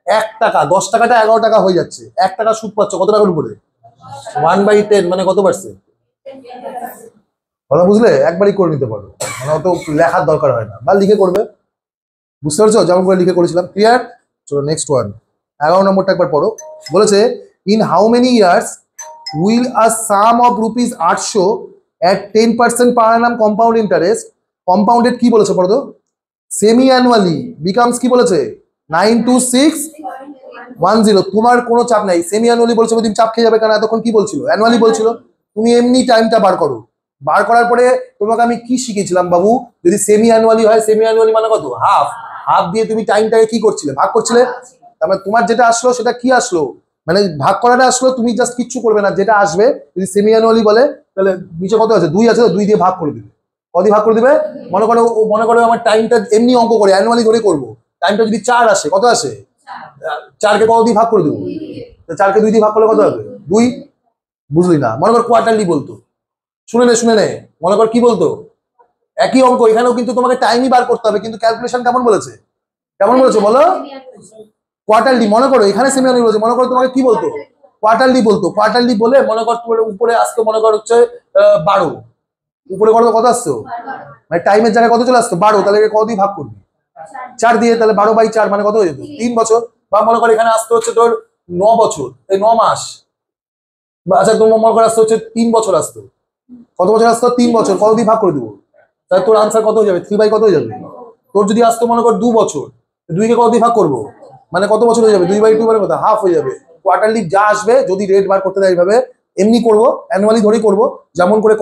1 টাকা। 10 টাকাটা 11 টাকা হয়ে যাচ্ছে। 1 টাকা সুদ পাচ্ছ কত টাকার উপরে? 1/10, মানে কত পারছে? কথা বুঝলে? একবারই করে নিতে পারো, মানে অত লেখার দরকার হয় না, বা লিখে করবে। বুঝতে পারছো? যেমন করে লিখে করেছিলাম। ক্লিয়ার? চলো নেক্সট ওয়ান, 11 নম্বরটা একবার পড়ো। বলেছে in how many years will a some of rupees 800 at 10% per annum compound interest, compounded কি বলেছে পড়ো তো, সেমি অ্যানুয়ালি বিকামস কি বলেছে 92610। তোমার কোনো চাপ নাই, সেমি অ্যানুয়ালি বলছে তুমি চাপ খেয়ে যাবে, কারণ এতক্ষণ কি বলছিল, অ্যানুয়ালি বলছিল। তুমি এমনি টাইমটা বার করো, বার করার পরে তোমাকে আমি কি শিখেছিলাম বাবু, যদি সেমি অ্যানুয়ালি হয়, সেমি অ্যানুয়ালি মানে কত, হাফ, হাফ দিয়ে তুমি টাইমটাকে কি করছিলে, ভাগ করছিলে। তারপরে তোমার যেটা আসলো সেটা কি আসলো, মানে ভাগ করাটা আসলো, তুমি জাস্ট কিচ্ছু করবে না, যেটা আসবে যদি সেমি অ্যানুয়ালি বলে তাহলে নিচে কত আছে, 2 আছে, 2 দিয়ে ভাগ করে দিবে। কত ভাগ করে দিবে, মনে করো আমার টাইমটা এমনি অঙ্ক করে অ্যানুয়ালি ধরে করবো, টাইমটা যদি 4 আসে, কত আসে, 4কে কত দিয়ে ভাগ করে দেবো, 4কে 2 দিয়ে ভাগ করলে কত হবে, 2। বুঝলি না? মনে কর কোয়ার্টারলি বলতো, শুনে নে, মনে কর কি বলতো, একই অঙ্ক, এখানেও কিন্তু তোমাকে টাইমই বার করতে হবে, কিন্তু ক্যালকুলেশন কেমন বলেছে, কেমন বলেছে বলো, কোয়ার্টারলি। মনে করো এখানে সেমি অ্যানুয়ালি বলেছে, মনে করো তোমাকে কি বলতো, কোয়ার্টারলি বলতো, কোয়ার্টারলি বলে মনে কর তোমার উপরে আসতো, মনে কর হচ্ছে 12, উপরে কত আসতো, মানে টাইমের জায়গায় কত চলে আসতো 12, তাহলে কত দিয়ে ভাগ করবি, 4 দিয়ে, তাহলে 12/4 মানে কত হয়ে যেত, 3 বছর। বা মনে কর এখানে আসতে হচ্ছে তোর 9 বছর, এই 9 মাস, আচ্ছা তোমার মনে কর আসতে হচ্ছে 3 বছর আসতো, কত বছর আসতো, 3 বছর, কত দিয়ে ভাগ করে দেবো, তাহলে তোর আনসার কত হয়ে যাবে, 3 বাই কত হয়ে যাবে। তোর যদি আসতো মনে কর 2 বছর, 2কে কত দিয়ে ভাগ করবো, মানে কত বছর হয়ে যাবে, 2/2 মানে কত, হাফ হয়ে যাবে। কোয়ার্টারলি যা আসবে, যদি রেট বার করতে দেয় এইভাবে, এমনি করবো, অ্যানুয়ালি ধরেই করবো, যেমন করে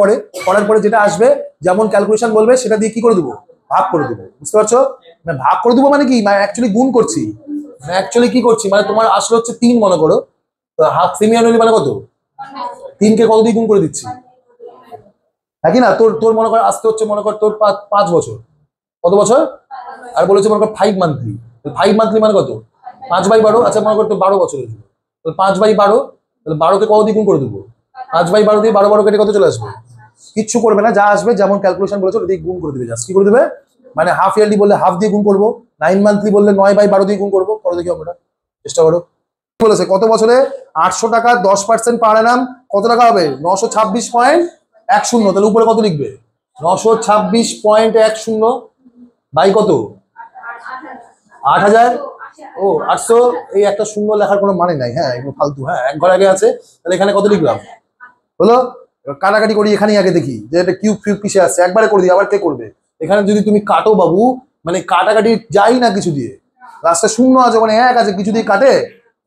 করার পরে যেটা আসবে, যেমন ক্যালকুলেশন বলবে সেটা দিয়ে কি করে দেবো, ভাগ করে দেবো। বুঝতে পারছো? মানে ভাগ করে দেবো মানে কি, মানে অ্যাকচুয়ালি গুণ করছি, অ্যাকচুয়ালি কি করছি, মানে তোমার আসলে হচ্ছে 3 মনে করো, হাফ সেমি অ্যানুয়ালি মানে কত, 3কে কত দিয়ে গুণ করে দিচ্ছি, হ্যাঁ কি না, তোর তোর মনে কর আসতে হচ্ছে মনে কর তোর 5 বছর, কত বছর, আর বলেছে মনে কর 5 মান্থলি, 5 মান্থলি মানে কত, 5/12, আচ্ছা মনে কর তো 12 বছর হয়েছিল, তাহলে 5/12, তাহলে 12কে কত দিয়ে গুণ করে দেবো, 5/12 দিয়ে 12 কেটে কত চলে আসবে, কিচ্ছু করবে না, যা আসবে যেমন ক্যালকুলেশন বলেছে ওটা দিয়ে গুণ করে দেবে, জাস্ট কি করে দেবে, মানে হাফ ইয়ারলি বললে হাফ দিয়ে গুণ করবো, 9 মান্থলি বললে 9/12 দিয়ে গুণ করবো, করো দেখি আমরা, চেষ্টা করো। বলেছে কত বছরে 800 টাকা 10% পার annum কত টাকা হবে, 926.10, তাহলে উপরে কত লিখবে, 926.10 বাই কত, 8,000, ও 800, এই একটা শূন্য লেখার কোনো মানে নাই, হ্যাঁ এগুলো ফালতু, হ্যাঁ এক ঘর আগে আছে, তাহলে এখানে কত লিখলাম, হলো। কাটাকাটি করি এখানেই আগে দেখি যে এটা কিউব ফিউব কিসে আসছে, একবারে করে দিই, আবার কে করবে, এখানে যদি তুমি কাটো বাবু, মানে কাটাকাটি যাই না কিছু দিয়ে, লাস্টে শূন্য আছে মানে 1 আছে, কিছু দিয়ে কাটে,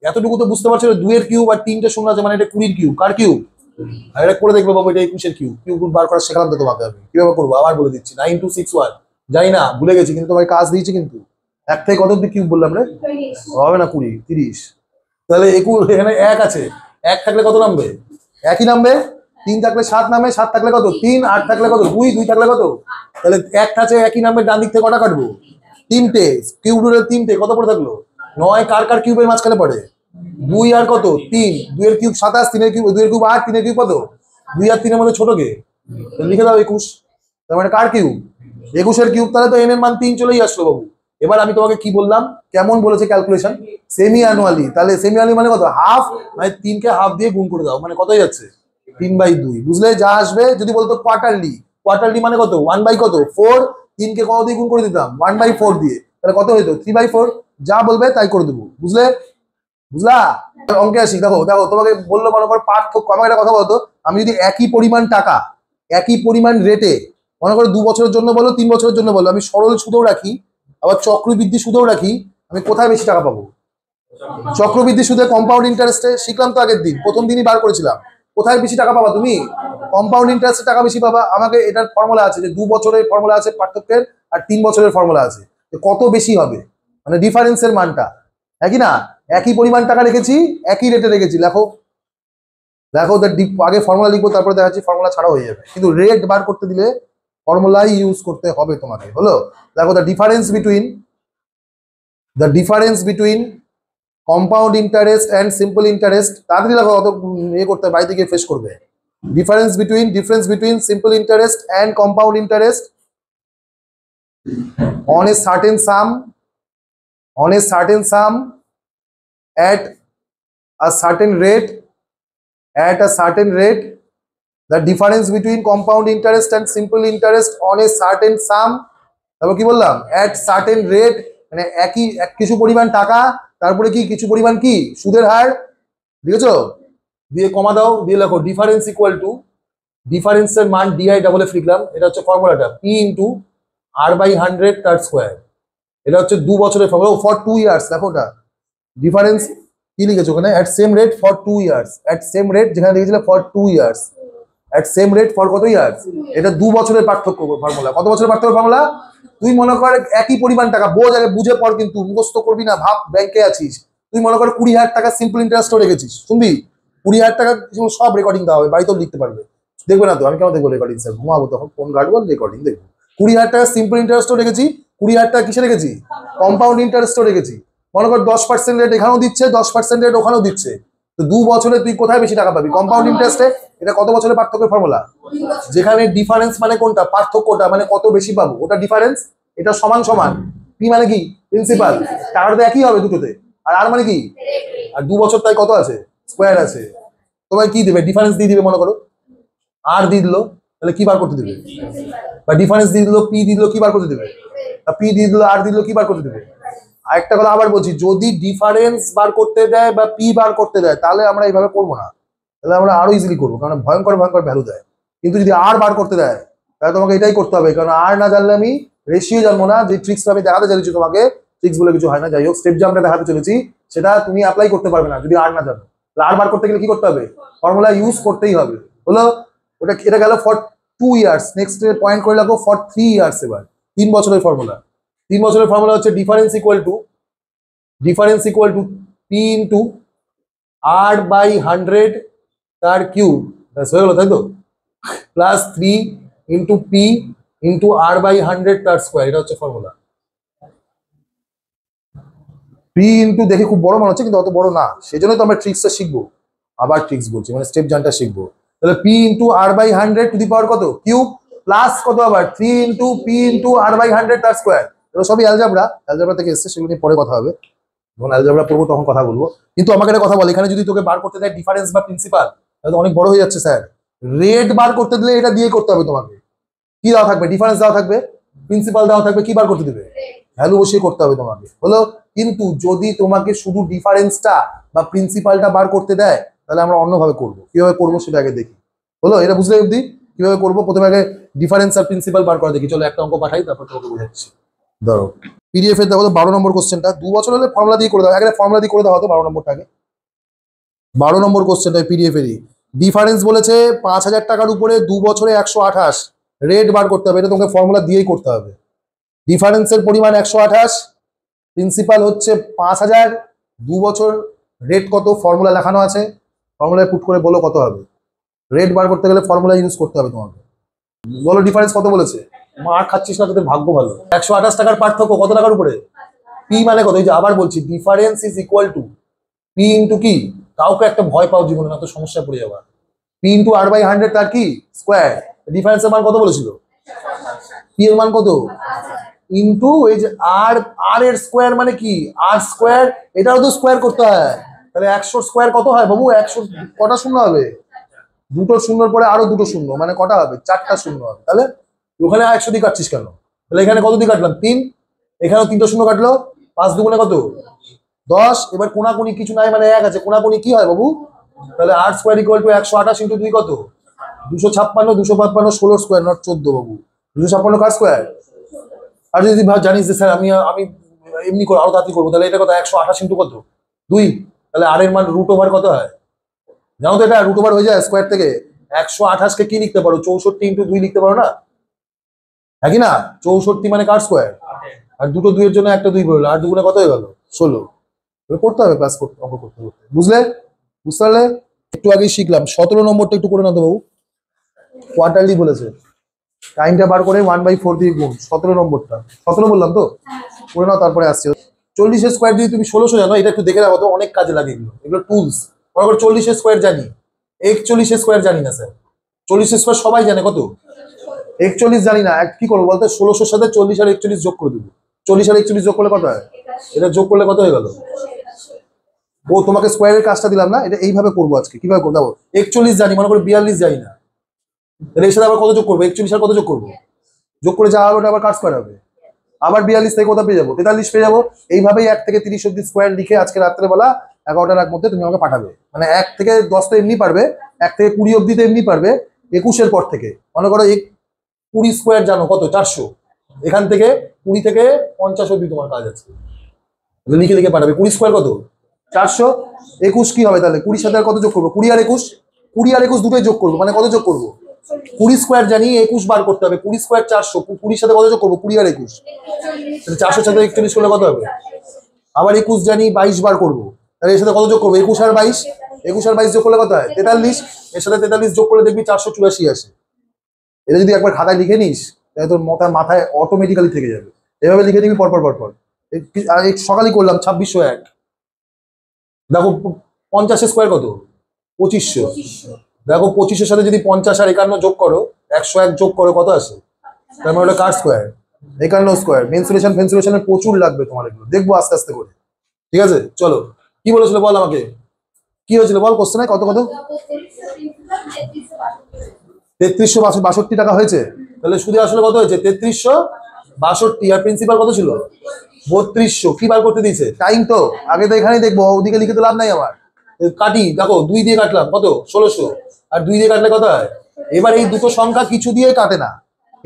এতটুকু তো বুঝতে পারছো, 2 এর কিউব আর 3টে শূন্য আছে, মানে এটা 20-এর কিউব, কার কিউব, আর এটা করে দেখবে বাবু, এটা 21-এর কিউব, কিউব বার করা শেখালাম তো তোমাকে আমি, কিভাবে করবো আবার বলে দিচ্ছি, 9261, জানি না ভুলে গেছি, কিন্তু তোমার কাজ দিয়েছি কিন্তু, 1 থেকে কত অব্দি কিউব বললাম রে, হবে না 20, 30, তাহলে 21, এখানে 1 আছে, 1 থাকলে কত নামবে, একই নামবে, 3 থাকলে 7 নামে, 7 থাকলে কত 3, 8 থাকলে কত 2, 2 থাকলে কত, তাহলে 1 আছে একই নামবে, ডান দিক থেকে কটা কাটবো, 3টে, কিউব রুটের 3টে, কত পড়ে থাকলো 9, কার কার কিউবের মাঝখানে পড়ে, 2 আর কত 3, 2 এর কিউব 27, 3 এর কিউব 2 এর কিউব 8, 3 এর কিউব কত, 2 আর 3 এর মধ্যে ছোট কে, লিখে দাও 21, তার মানে কার কিউব, 21-এর কিউব, তাহলে তো এন এর মান 3 চলেই আসলো বাবু। এবার আমি তোমাকে কি বললাম, কেমন বলেছে ক্যালকুলেশন, সেমি অ্যানুয়ালি, তাহলে সেমি অ্যানুয়ালি মানে কত, হাফ, মানে 3কে হাফ দিয়ে গুণ করে দাও, মানে কতই যাচ্ছে 3/2, বুঝলে, যা আসবে। যদি বলতো কোয়ার্টারলি, কোয়ার্টারলি মানে কত 1 বাই কত 4, 3কে কত দিয়ে গুণ করে দিতাম 1/4 দিয়ে, তাহলে কত হইতো 3/4, যা বলবে তাই করে দেবো, বুঝলে, বুঝলা। অঙ্কে আসি, দেখো দেখো তোমাকে বললো মনে করো পার্থক্য, আমাকে একটা কথা বলতো, আমি যদি একই পরিমাণ টাকা, একই পরিমাণ রেটে, মনে করো 2 বছরের জন্য বলো, 3 বছরের জন্য বলো, আমি সরল সুদেও রাখি, আবার চক্রবৃদ্ধি সুদেও রাখি, আমি কোথায় বেশি টাকা পাবো, চক্রবৃদ্ধি সুদে কম্পাউন্ড ইন্টারেস্টে শিখলাম তো আগের দিন, প্রথম দিনই বার করেছিলাম, কোথায় বেশি টাকা পাবা তুমি, কম্পাউন্ড ইন্টারেস্টে টাকা বেশি পাবা। আমাকে এটার ফর্মুলা আছে যে 2 বছরের ফর্মুলা আছে পার্থক্যের, আর 3 বছরের ফর্মুলা আছে, কত বেশি হবে, মানে ডিফারেন্সের মানটা একই না, একই পরিমাণ টাকা রেখেছি, একই রেটে রেখেছি, লেখো দেখো, আগে ফর্মুলা লিখবো, তারপরে দেখা যাচ্ছে ফর্মুলা ছাড়া হয়ে যাবে, কিন্তু রেট বার করতে দিলে ফর্মুলাই ইউজ করতে হবে তোমাকে, হলো। দেখো the difference between compound interest and simple interest, তাড়াতাড়ি লেখো, অত ইয়ে করতে বাড়িতে গিয়ে ফেস করবে। Difference between simple interest and compound interest on a certain sum at a certain rate the difference between compound interest and simple interest on a certain sum, তারপর কি বললাম, অ্যাট সার্টেন রেট, মানে একই কিছু পরিমাণ টাকা, তারপরে কি কিছু পরিমাণ কি সুদের হার, বুঝেছো? দিয়ে কমা দাও, দিয়ে লেখো ডিফারেন্স ইকুয়াল টু, ডিফারেন্সের মান ডিআই ডাবল এফ লিখলাম, এটা হচ্ছে ফর্মুলাটা, পি ইন্টু আর বাই 100 তার স্কোয়ার। এটা হচ্ছে 2 বছরের ফর্মুলা, ফর 2 ইয়ার্স। দেখো ওটা ডিফারেন্স কি লিখেছো ওখানে, at same rate for 2 years, at same rate যেখানে লিখেছিল for 2 years, at same rate for কত ইয়ার্স, এটা 2 বছরের পার্থক্য ফর্মুলা। কত বছরের পার্থক্য ফর্মুলা? তুই মনে কর একই পরিমাণ টাকা, বোঝ আগে বুঝে পড়, কিন্তু মুখস্থ করবি না, ভাব ব্যাংকে আছিস, তুই মনে কর 20,000 টাকা সিম্পল ইন্টারেস্টও রেখেছিস, শুনবি 20,000 টাকা সব রেকর্ডিং দেওয়া হবে, বাড়িতেও লিখতে পারবে, দেখবে না তো? আমি কেমন দেখবো রেকর্ডিং? স্যার ঘুমাবো তখন, ফোন ঘাটবো, রেকর্ডিং দেখবো। 20,000 টাকা সিম্পল ইন্টারেস্টও রেখেছি, 20,000 টাকা কিসে রেখেছি, কম্পাউন্ড ইন্টারেস্টও রেখেছি। মনে কর 10% রেট এখানেও দিচ্ছে, 10% রেট ওখানেও দিচ্ছে, তো 2 বছরে তুই কোথায় বেশি টাকা পাবি? কম্পাউন্ড ইন্টারেস্টে। এটা কত বছরের পার্থক্যের ফর্মুলা? যেখানে ডিফারেন্স মানে কোনটা, পার্থক্যটা মানে কত বেশি পাবো, ওটা ডিফারেন্স। এটা সমান সমান, পি মানে কি প্রিন্সিপাল, টাকাটা তো একই হবে দুটোতে, আর আর মানে কি, আর 2 বছর তাই কত আছে, স্কোয়ার আছে। তোমায় কি দিবে, ডিফারেন্স দিয়ে দিবে, মনে করো আর দিয়ে দিল, তাহলে কি বার করতে দিবে, বা ডিফারেন্স দিয়ে দিল, পি দিয়ে দিল, কি বার করতে দিবে, পি দিয়ে দিল, আর দিল, কি বার করতে দিবে। আরেকটা কথা আবার বলছি, যদি ডিফারেন্স বার করতে দেয় বা পি বার করতে দেয়, তাহলে আমরা এইভাবে করবো না, তাহলে আমরা আরো ইজিলি করবো, কারণ ভয়ঙ্কর ভয়ঙ্কর ভ্যালু দেয়। কিন্তু যদি আর বার করতে দেয়, তাহলে তোমাকে এটাই করতে হবে, কারণ আর না জানলে আমি রেশিও জানবো না। যে ট্রিক্সটা আমি দেখাতে চলেছি তোমাকে, ট্রিক্স বলে কিছু হয় না, যাই হোক, স্টেপ জাম্পটা দেখাতে চলেছি, সেটা তুমি অ্যাপ্লাই করতে পারবে না যদি আর না জানো। আর বার করতে গেলে কি করতে হবে, ফর্মুলা ইউজ করতেই হবে। হলো ওটা, এটা গেল ফর 2 ইয়ার্স। নেক্সট পয়েন্ট করে রাখো ফর 3 ইয়ার্স। এবার 3 বছরের ফর্মুলা, 3 বছরের ফর্মুলা হচ্ছে difference equal to p into R by 100 তার কিউব, হয়ে গেল তাই তো, plus 3 into P into R by 100 তার স্কোয়ার। এটা হচ্ছে ফর্মুলা। পি ইন্টু দেখে খুব বড় মনে হচ্ছে, কিন্তু অত বড় না, সেই জন্যই তো আমরা ট্রিক্সটা শিখবো। আবার ট্রিক্স বলছি, মানে স্টেপ জানটা শিখবো। তাহলে P into R by 100 to the power কত, কিউব, প্লাস কত আবার 3 into P into R by 100 তার স্কোয়ার। এগুলো সবই অ্যালজাবরা থেকে এসছে, সেগুলো নিয়ে পরে কথা হবে, যখন অ্যালজাবরা পড়বো তখন কথা বলবো। কিন্তু আমাকে একটা কথা বল, এখানে যদি তোকে বার করতে দেয় ডিফারেন্স বা প্রিন্সিপাল, তাহলে অনেক বড় হয়ে যাচ্ছে স্যার। রেট বার করতে দিলে এটা দিয়ে করতে হবে তোমাকে। কি দেওয়া থাকবে, ডিফারেন্স দেওয়া থাকবে, প্রিন্সিপাল দেওয়া থাকবে, কি বার করতে দেবে, ভ্যালু বসিয়ে করতে হবে তোমাকে। হলো, কিন্তু যদি তোমাকে শুধু ডিফারেন্সটা বা প্রিন্সিপালটা বার করতে দেয়, তাহলে আমরা অন্যভাবে করবো। কিভাবে করবো সেটা আগে দেখি। হলো, এটা বুঝলে অবধি কিভাবে করবো? প্রথমে আগে ডিফারেন্স আর প্রিন্সিপাল বার করা দেখি। চলো একটা অঙ্ক পাঠাই, তারপর তোমাকে বোঝাচ্ছি। ধরো পিডিএফ এর দেখো 12 নম্বর কোশ্চেনটা, 2 বছর হলে ফর্মুলা দিয়ে করে দাও, আগে ফর্মুলা দিয়ে করে দেওয়া হতো 12 নম্বরটাকে। 12 নম্বর কোশ্চেনটা পিডিএফ এরই। ডিফারেন্স বলেছে 5,000 টাকার উপরে 2 বছরে 128 রেট বার করতে হবে। এটা তোমাকে ফর্মুলা দিয়েই করতে হবে। ডিফারেন্সের পরিমাণ 128, প্রিন্সিপাল হচ্ছে 5,000, 2 বছর, রেট কত ফর্মুলা লেখানো আছে, ফর্মুলায় পুট করে বলো কত হবে। রেট বার করতে গেলে ফর্মুলা ইউজ করতে হবে তোমাকে। বলো ডিফারেন্স কত বলেছে, মার খাচ্ছিস না, তোদের ভাগ্য ভালো। 128 টাকার পার্থক্য কত টাকার উপরে, পি মানে কত, এই যে আবার বলছি, difference is equal to p into কি, কাউকে একটা ভয় পাও জীবনে, না তো সমস্যা পড়ে যাবা। পি ইন্টু আর বাই 100 তার কি স্কোয়ার। ডিফারেন্সের মান কত বলেছিল, পি এর মান কত, ইন্টু এই যে আর, আর এর স্কোয়ার মানে কি, আর স্কোয়ার, এটাও তো স্কোয়ার করতে হয়। তাহলে 100 স্কোয়ার কত হয় বাবু, 100 কটা শূন্য হবে, দুটো শূন্যর পরে আরো দুটো শূন্য, মানে কটা হবে, 4টা শূন্য হবে। তাহলে ওখানে 100 দিয়ে কাটছিস কেন, তাহলে এখানে কত দিয়ে কাটলাম 3, এখানেও 3টা শূন্য কাটলো, 5 দুগুণে কত 10। এবার কোনাকুনি কিছু নাই, মানে 1 আছে, কোনাকুনি কি হয় বাবু, তাহলে আর স্কোয়ার ইকুয়াল টু 128 ইন্টু 2 কত, 256, 255, 16 square, not 14 Babu. 256 car square. আর যদি জানিস যে স্যার আমি আমি এমনি করে আরো তাড়াতাড়ি করবো, তাহলে এটা কত, 128 ইন্টু কত 2, তাহলে আর এর মান রুট ওভার কত হয় জানো তো, এটা রুট ওভার হয়ে যায় স্কোয়ার থেকে। 128 কে কি লিখতে পারো, 64 ইন্টু 2 লিখতে পারো না, হ্যাঁ কি না, 64 মানে কার স্কোয়ার, আর দুটো 2 এর জন্য একটা 2 বেরোলো, আর দুগুণে কত হয়ে গেল 16। করতে হবে ক্লাস করতে, অঙ্ক করতে করতে, বুঝলে, বুঝতে পারলে। একটু আগেই শিখলাম 17 নম্বরটা একটু করে না তো বাবু, কোয়ার্টারলি বলেছে, টাইমটা বার করে 1/4 দিয়ে গুণ, 17 নম্বরটা, 17 বললাম তো, করে নাও, তারপরে আসছে 40 এর স্কোয়ার যদি তুমি 1600 জানো, এটা একটু দেখে রাখো তো, অনেক কাজে লাগে এগুলো, এগুলো টুলস। মনে করো 40 এর স্কোয়ার জানি, 41 এর স্কোয়ার জানি না স্যার, 40 এর স্কোয়ার সবাই জানে কত, 41 জানি না, কি করবো বলতে, 1600 সাথে 40 আর 41 যোগ করে দেবো, 40 আর 41 যোগ করলে কত হয়, এটা যোগ করলে কত হয়ে গেল। তোমাকে স্কোয়ারের কাজটা দিলাম না, এটা এইভাবে করবো আজকে, কিভাবে করবো, 41 জানি, মনে করো 42 জানি না, তাহলে এর সাথে আবার কত যোগ করবো? 41 আর কত যোগ করবো? যোগ করে যা হবে ওটা আবার কাট স্কোয়ার হবে। আবার 42 থেকে কোথা পেয়ে যাবো? 43 পেয়ে যাবো। এইভাবেই 1 থেকে 30 অব্দি স্কোয়ার লিখে আজকে রাত্রেবেলা 11টার আগ মধ্যে তুমি আমাকে পাঠাবে। মানে 1 থেকে 10 তো এমনি পারবে, 1 থেকে 20 অব্দি তো এমনি পারবে, 21-এর পর থেকে মনে করো 20 স্কোয়ার জানো কত? 400। এখান থেকে 20 থেকে 50 অব্দি তোমার কাজ আছে, লিখে লিখে পাঠাবে। 20 স্কোয়ার কত? 400। 21 কি হবে তাহলে? 20 সাথে আর কত যোগ করবো? 20 আর 21, 20 আর 21 দুটোই যোগ করবো, মানে কত যোগ করবো? 20 স্কোয়ার জানি, 21 বার করতে হবে। 20 স্কোয়ার 400, 20 সাথে কত যোগ করবো? 20 আর 21, 400 সাথে 41 করলে কত হবে? আবার 21 জানি, 22 বার করবো, তাহলে এর সাথে কত যোগ করবো? 21 আর 22, 21 আর 22 যোগ করলে কত হয়? 43। এর সাথে 43 যোগ করলে দেখবি 484 আসে। এটা যদি একবার খাতায় লিখে নিস তাহলে তোর মাথায় অটোমেটিক্যালি থেকে যাবে। এভাবে লিখে নিবি পরপর পরপর। সকালই করলাম 2601। দেখো 50 স্কোয়ার কত? 2500। দেখো 25-এর সাথে যদি 50 আর 51 যোগ করো, 101 যোগ করো, কত আসে? তার মানে ওটা কার স্কোয়ার? 51 স্কোয়ার। মেনসুরেশন ফেন্সুরেশনের প্রচুর লাগবে তোমার, এগুলো দেখবো আস্তে আস্তে করে। ঠিক আছে, চলো। কি বলেছিল বল আমাকে, কি হয়েছিল বল কোশ্চেনে? কত কত? 3362 টাকা হয়েছে। তাহলে সুদে আসলে কত হয়েছে? 3362। আর প্রিন্সিপাল কত ছিল? 3200। কি বার করতে দিয়েছে? টাইম তো আগে তো এখানেই দেখবো, ওদিকে লিখে তো লাভ নাই আমার। কাটি, দেখো 2 দিয়ে কাটলাম কত? 1600। আর 2 দিয়ে কাটলে কত হয়? এবার এই দুটো সংখ্যা কিছু দিয়ে কাটে না,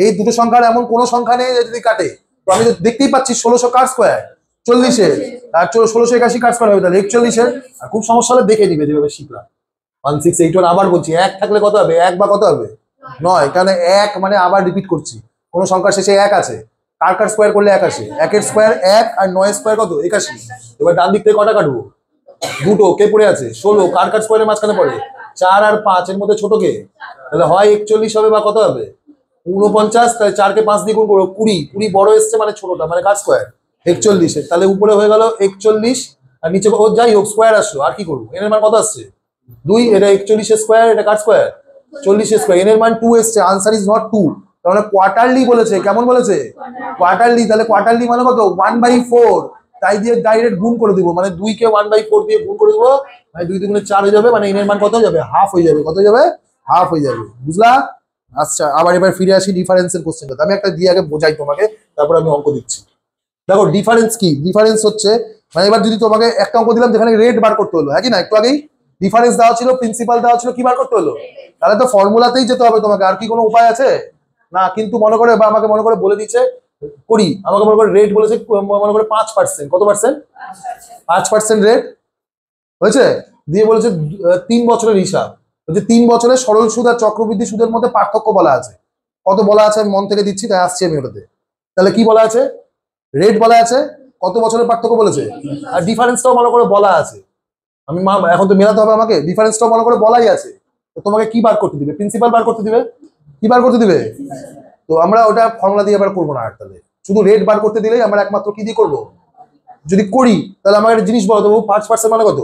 এই দুটো সংখ্যার এমন কোনো সংখ্যা নেই যদি কাটে। তো আমি তো দেখতেই পাচ্ছি 1600 কার স্কোয়ার? 40-এর। আর 1681 কার স্কোয়ার হবে তাহলে 41-এর। আর খুব সমস্যা হলে দেখে নিবে, যেভাবে শিখলাম। 1681। আবার বলছি 1 থাকলে কত হবে? 1 বা কত হবে? 9। কারণ 1 মানে আবার রিপিট করছি, কোন সংখ্যার শেষে 1 আছে, কার কার স্কোয়ার করলে 1 আসে। 1-এর স্কোয়ার 1, আর 9-এর স্কোয়ার কত? 81। এবার ডান দিক থেকে কটা কাটবো? দুটো। কে পড়ে আছে? 16। কার কার স্কোয়ারের মাঝখানে পড়ে? 4 আর 5, এর মধ্যে ছোট কে? তাহলে হয় 41 হবে বা কত হবে? 49। তাহলে 4-কে 5 দিয়ে গুণ করবো, 20। 20 বড় এসছে মানে ছোটটা, মানে কার স্কোয়ার? 41-এর। তাহলে উপরে হয়ে গেল 41, আর নিচে ও যাই হোক স্কোয়ার আসলো। আর কি করবো? এর মান কত আসছে? 2। এটা 41-এর স্কোয়ার, এটা কার স্কোয়ার? 40-এর স্কোয়ার। এর মান 2 এসছে, আনসার ইজ নট 2। তাহলে কোয়ার্টারলি বলেছে। কেমন বলেছে? কোয়ার্টারলি। তাহলে কোয়ার্টারলি মানে কত? 1/4। তাই দিয়ে ডাইরেক্ট গুণ করে দিব, মানে 2-কে 1/4 দিয়ে গুণ করে দেবো, মানে 2 2 গুণে 4 হয়ে যাবে। মানে এর মান কত হয়ে যাবে? হাফ হয়ে যাবে। কত হয়ে যাবে? হাফ হয়ে যাবে। বুঝলা? আচ্ছা, আবার এবার ফিরে আসি ডিফারেন্সের কোশ্চেনটা। আমি একটা দিয়ে আগে বোঝাই তোমাকে, তারপর আমি অঙ্ক দিচ্ছি। দেখো ডিফারেন্স কি? ডিফারেন্স হচ্ছে, মানে এবার যদি তোমাকে একটা অঙ্ক দিলাম যেখানে রেট বার করতে হলো, হ্যাঁ কি না? একটু আগেই ডিফারেন্স দেওয়া ছিল, প্রিন্সিপাল দেওয়া ছিল, কি বার করতে হলো? তাহলে তো ফর্মুলাতেই যেতে হবে তোমাকে, আর কি কোনো উপায় আছে? না। কিন্তু মনে করে, বা আমাকে মনে করে বলে দিচ্ছে করি, আমাকে মনে করে রেট বলেছে, মনে করে 5%। কত পার্সেন্ট? 5% রেট হয়েছে। দিয়ে বলেছে 3 বছরের হিসাব। বলছে 3 বছরের সরল সুদ আর চক্রবৃদ্ধি সুদের মধ্যে পার্থক্য বলা আছে। কত বলা আছে আমি মন থেকে দিচ্ছি, তাই আসছি আমি ওটাতে। তাহলে কি বলা আছে? রেট বলা আছে, কত বছরের পার্থক্য বলেছে, আর ডিফারেন্সটাও মনে করে বলা আছে। আমি এখন তো মেলাতে হবে আমাকে, ডিফারেন্সটাও মনে করে বলাই আছে। তো তোমাকে কি বার করতে দিবে? প্রিন্সিপাল বার করতে দিবে। কি বার করতে দিবে? তো আমরা ওটা ফর্মুলা দিয়ে আবার করবো না, আর তাহলে শুধু রেট বার করতে দিলেই আমরা একমাত্র কি দিয়ে করবো? যদি করি তাহলে আমার একটা জিনিস বলো তো, 5% মানে কত?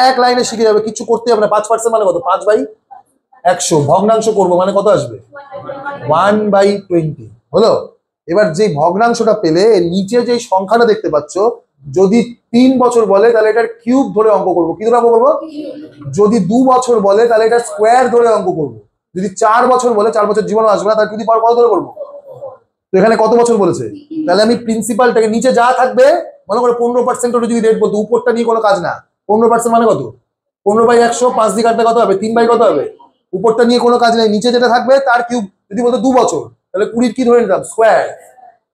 এক লাইনে শিখে যাবে, কিছু করতে হবে না। 5% মানে কত? 5/100। ভগ্নাংশ করবো মানে কত আসবে? 1/20। হলো? এবার যে ভগ্নাংশটা পেলে নিচে যে সংখ্যাটা দেখতে পাচ্ছ, যদি 3 বছর বলে তাহলে এটার কিউব ধরে অঙ্ক করবো। কি ধরে অঙ্ক করবো? যদি 2 বছর বলে তাহলে এটা স্কোয়ার ধরে অঙ্ক করবো। যদি 4 বছর বলে, 4 বছর জীবন আসবে না, তার যদি পাওয়ার কত ধরে করবো? তো এখানে কত বছর বলেছে? তাহলে আমি প্রিন্সিপালটাকে নিচে যা থাকবে, মনে করে 15% ওটা যদি রেট বলতো, উপরটা নিয়ে কোনো কাজ না। 15% মানে কত? 15/100। 5 দিয়ে কাটলে কত হবে? 3 কত হবে? উপরটা নিয়ে কোনো কাজ নেই, নিচে যেটা থাকবে তার কিউব। যদি বলতো 2 বছর তাহলে 20 কি ধরে নিতাম? স্কোয়ার।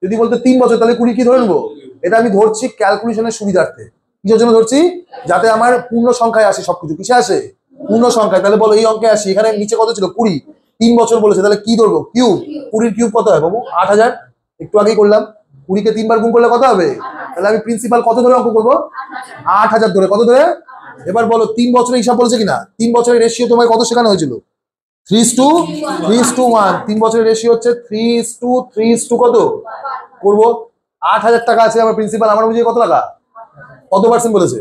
যদি বলতো 3 বছর তাহলে 20 কি ধরে নেবো? এটা আমি ধরছি ক্যালকুলেশনের সুবিধার্থে। কিসের জন্য ধরছি? যাতে আমার পূর্ণ সংখ্যায় আসে সবকিছু। কিসে আসে? পূর্ণ সংখ্যায়। তাহলে বলো এই অঙ্কে আসি, এখানে নিচে কত ছিল? 20। 3 বছর বলেছে, তাহলে কি ধরবো? কিউব। 20-র কিউব কত হয় বাবু? 8000। একটু আগেই করলাম। 20-কে 3 বার গুণ করলে কত হবে? তাহলে আমি প্রিন্সিপাল কত ধরে অঙ্ক করবো? 8000 ধরে। কত ধরে? এবার বলো 3 বছরের হিসাব বলেছে কিনা? 3 বছরের রেশিও তোমায় কত শেখানো হয়েছিল? 3:1। 3 বছরের রেশিও হচ্ছে 3:3 কত করবো? 8000 টাকা আছে আমার প্রিন্সিপাল। আমার বুঝিয়ে কত টাকা? কত পার্সেন্ট বলেছে?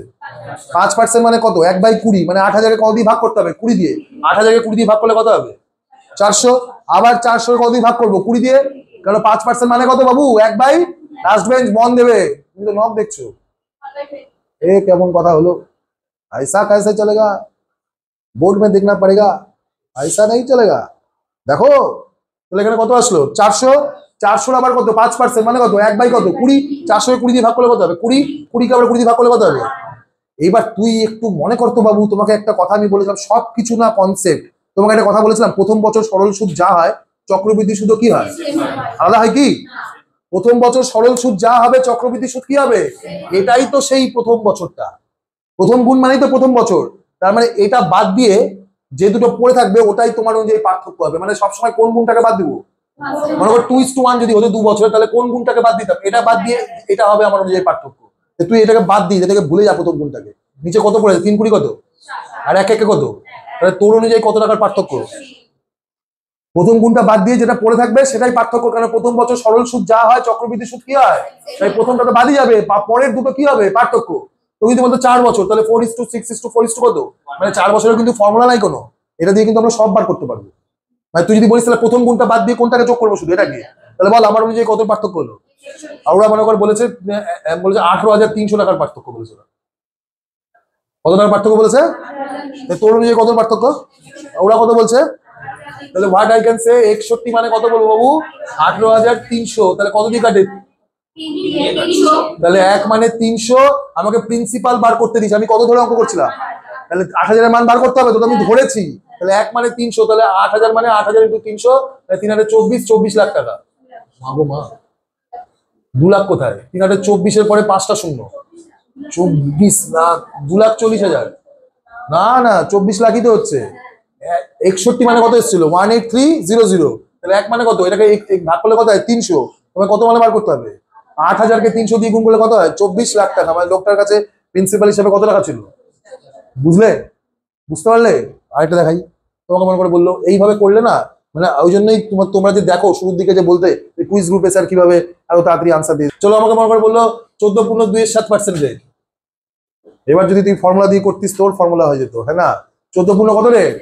5% মানে কত? 1/20। মানে 8000-কে কত দিয়ে ভাগ করতে হবে? 20 দিয়ে। 8000-কে 20 দিয়ে ভাগ করলে কত হবে? 400। আবার 400 কত দিয়ে ভাগ করবো? 20 দিয়ে। কারণ 5% মানে কত বাবু? 1/। লাস্ট বেঞ্চ বন দেবে। তুমি তো নক দেখছো। এ কেমন কথা হলো? ऐसा कैसे चलेगा? बोर्ड में देखना पड़ेगा, ऐसा नहीं चलेगा। দেখো তাহলে এখানে কত আসলো 400, 400 আবার কত 5% মানে কত 1 বাই কত 20, 400 20 দিয়ে ভাগ করলে কত হবে 20, 20 কে আবার 20 দিয়ে ভাগ করলে কত হবে। এইবার তুই একটু মনে করতো বাবু, তোমাকে একটা কথা আমি বলেছিলাম, সবকিছু না কনসেপ্ট। তোমাকে একটা কথা বলেছিলাম, প্রথম বছর সরল সুদ যা হয় চক্রবৃদ্ধি সুদও কি হয়, আলাদা হয় কি? প্রথম বছর সরল সুদ যা হবে চক্রবৃদ্ধি সুদ কি হবে, এটাই তো সেই প্রথম বছরটা, প্রথম গুণ মানেই তো প্রথম বছর। তার মানে এটা বাদ দিয়ে যে দুটো পড়ে থাকবে ওটাই তোমার অনুযায়ী পার্থক্য হবে। মানে সবসময় কোন গুণটাকে বাদ দিব, মনে করো 2:1 যদি হতো 2 বছর, তাহলে কোন গুণটাকে বাদ দিতাম, এটা বাদ দিয়ে এটা হবে আমার অনুযায়ী পার্থক্য। তুই এটাকে বাদ দিই, এটাকে ভুলে যা প্রথম গুণটাকে। নিচে কত পড়েছে 3 কুড়ি কত, আর এক একে কত, তাহলে তোর অনুযায়ী কত টাকার পার্থক্য। প্রথম গুণটা বাদ দিয়ে যেটা পড়ে থাকবে সেটাই পার্থক্য, কারণ প্রথম বছর সরল সুদ যা হয় চক্রবৃদ্ধি সুদ কি হয়, তাই প্রথমটা তো বাদই যাবে, পরের দুটো কি হবে পার্থক্য। তুমি যদি বলতো 4 বছর, তাহলে 4:6:4 কত, মানে 4 বছরের কিন্তু ফর্মুলা নাই কোনো, এটা দিয়ে কিন্তু আমরা সব বার করতে পারবো। মানে তুই যদি বলিস তাহলে প্রথম গুণটা বাদ দিয়ে কোনটাকে যোগ করবো শুধু এটাকে, তাহলে বল আমার অনুযায়ী কত পার্থক্য হলো। আর ওরা মনে করে বলেছে 18,300 টাকার পার্থক্য বলেছে, কত টাকার পার্থক্য বলেছে, তোর অনুযায়ী কত পার্থক্য, ওরা কত বলছে। তাহলে হোয়াট আই ক্যান সে 61 মানে কত বলবো বাবু 18,300, তাহলে কত দিয়ে কাটে, তাহলে 1 মানে 300, আমাকে প্রিন্সিপাল বার করতে দিয়েছে, আমি কত ধরে অঙ্ক করছিলাম, তাহলে 8,000 এর মান বার করতে হবে, তো আমি ধরেছি। তাহলে 1 মানে 300, তাহলে 8,000 মানে 8,000 × 300, 3,24 লাখ টাকা। মাগো মা, 2 লাখ কোথায়, 3,24 এর পরে 5টা শূন্য, 24 লাখ, 2,40,000, না না 24 লাখই তো হচ্ছে। 61 মানে কত এসেছিল 18300, তাহলে 1 মানে কত, এটাকে ভাগ করলে কত হয় 300, তোমায় কত মানে বার করতে হবে, 8,000 কে 300 দিয়ে গুণ করলে কত হয় 24 লাখ টাকা। মানে লোকটার কাছে প্রিন্সিপাল হিসেবে কত টাকা ছিল, বুঝলে, বুঝতে পারলে। আরেকটা দেখাই, তোমাকে মনে করে বললো এইভাবে করলে না, মানে ওই জন্যই তোমরা যে দেখো শুরুর দিকে যে বলতে কুইজ গ্রুপে স্যার কিভাবে এত তাড়াতাড়ি আনসার দিয়ে, চলো আমাকে মনে করে বললো 14.2 রেট। এবার যদি তুই ফর্মুলা দিয়ে করতিস তোর ফর্মুলা হয়ে যেত, হ্যাঁ না, 14 কত রেট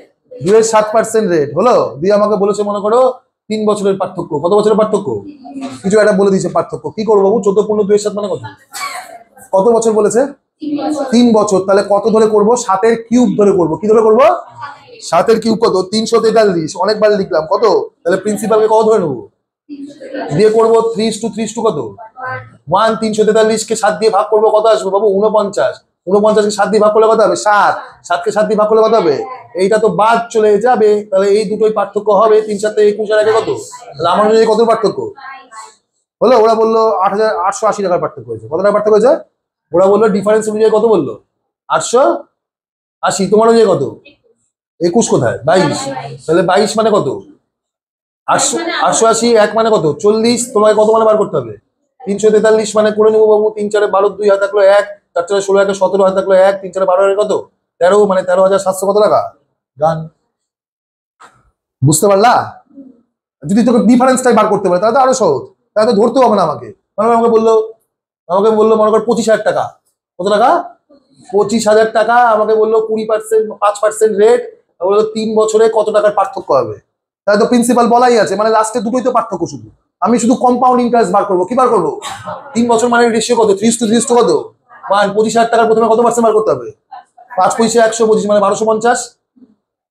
2.7% রেট হলো, দিয়ে আমাকে বলেছে মনে করো 3 বছরের পার্থক্য, কত বছরের পার্থক্য, কিছু একটা বলে দিয়েছে পার্থক্য, কি করবো বাবু 14.2 মানে কত, কত বছর বলেছে 3 বছর, তাহলে কত ধরে করব 7 কিউব ধরে করব, কি ধরে করব 7 কিউব কত 343, অনেকবার লিখলাম কত, তাহলে প্রিন্সিপালকে কত ধরে নেবো, দিয়ে করবো 3:3 কত 1, 343 কে 7 দিয়ে ভাগ করবো, কত আসবে বাবু 49, 49 কে 7 দিয়ে ভাগ করলে কত হবে 7, 7 কে 7 দিয়ে ভাগ করলে কত হবে, এইটা তো বাদ চলে যাবে, তাহলে এই দুটোই পার্থক্য হবে, 3 7 21 আর আগে কত, তাহলে আমার অনুযায়ী কত পার্থক্য হলো। ওরা বললো 8,880 টাকার পার্থক্য হয়েছে, কত টাকার পার্থক্য হয়েছে, ওরা বললো ডিফারেন্স অনুযায়ী কত বললো 880, তোমার অনুযায়ী কত 21 কোথায় 22, তাহলে 22 মানে কত 880, 1 মানে কত 40, তোমাকে কত মানে বার করতে হবে 343 মানে করে নেবো বাবু, 3 4 12, 2 হাতে থাকলো 1, 4 4 16, 1 17 হাতে থাকলো 1, 3 4 12 কত 13, মানে 13,700 কত টাকা গান, বুঝতে পারলা। যদি তোকে ডিফারেন্সটাই বার করতে পারে তাহলে তো আরো সহজ, তাহলে তো ধরতেও হবে না আমাকে, আমাকে বললো মনে কর 25,000 টাকা, কত টাকা 25,000 টাকা, আমাকে বললো 20%, 5% রেট, বললো 3 বছরে কত টাকার পার্থক্য হবে, তাহলে তো প্রিন্সিপাল বলাই আছে, মানে লাস্টে দুটোই তো পার্থক্য, শুধু আমি শুধু কম্পাউন্ড ইন্টারেস্ট বার করবো, কি বার করবো 3 বছর মানে রেশিও কত 3:3 কত 1, 25,000 টাকার প্রথমে কত পার্সেন্ট বার করতে হবে 5 পয়সা 125, মানে 1250,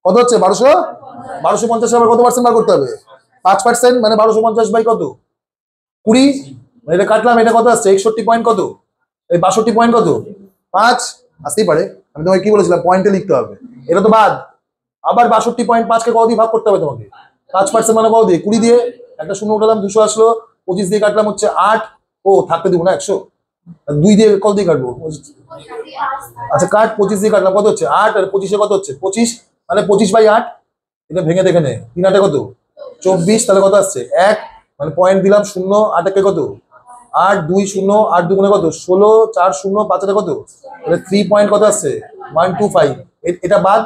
কত হচ্ছে 1250 আবার কত পার্সেন্ট বার করতে হবে 5%, মানে 1250 বাই কত 20, এটা কাটলাম, এটা কত আসছে 61 পয়েন্ট কত, এই 62 পয়েন্ট কত 5, আসতেই পারে, আমি তোমাকে কি বলেছিলাম পয়েন্টে লিখতে হবে, এটা তো বাদ, আবার 62.5 কে কত দিয়ে ভাগ করতে হবে তোমাকে, 5% মানে কত দিয়ে 20 দিয়ে, একটা শূন্য উঠালাম 200 আসলো, 25 দিয়ে কাটলাম হচ্ছে 8, ও থাকতে দিব না 100, 2 দিয়ে কত দিয়ে কাটবো, আচ্ছা কাট 25 দিয়ে কাটলাম কত হচ্ছে 8, আর 25 কত হচ্ছে 25, মানে 25/8, এটা ভেঙে দেখে নে 3 8 কত 24, তাহলে কত আসছে 1, মানে পয়েন্ট দিলাম 0, 8 একে কত 8 2 0, 8 2 কত 16, 4 0, 5 কত, তাহলে 3 পয়েন্ট কত আসছে 125, এটা বাদ,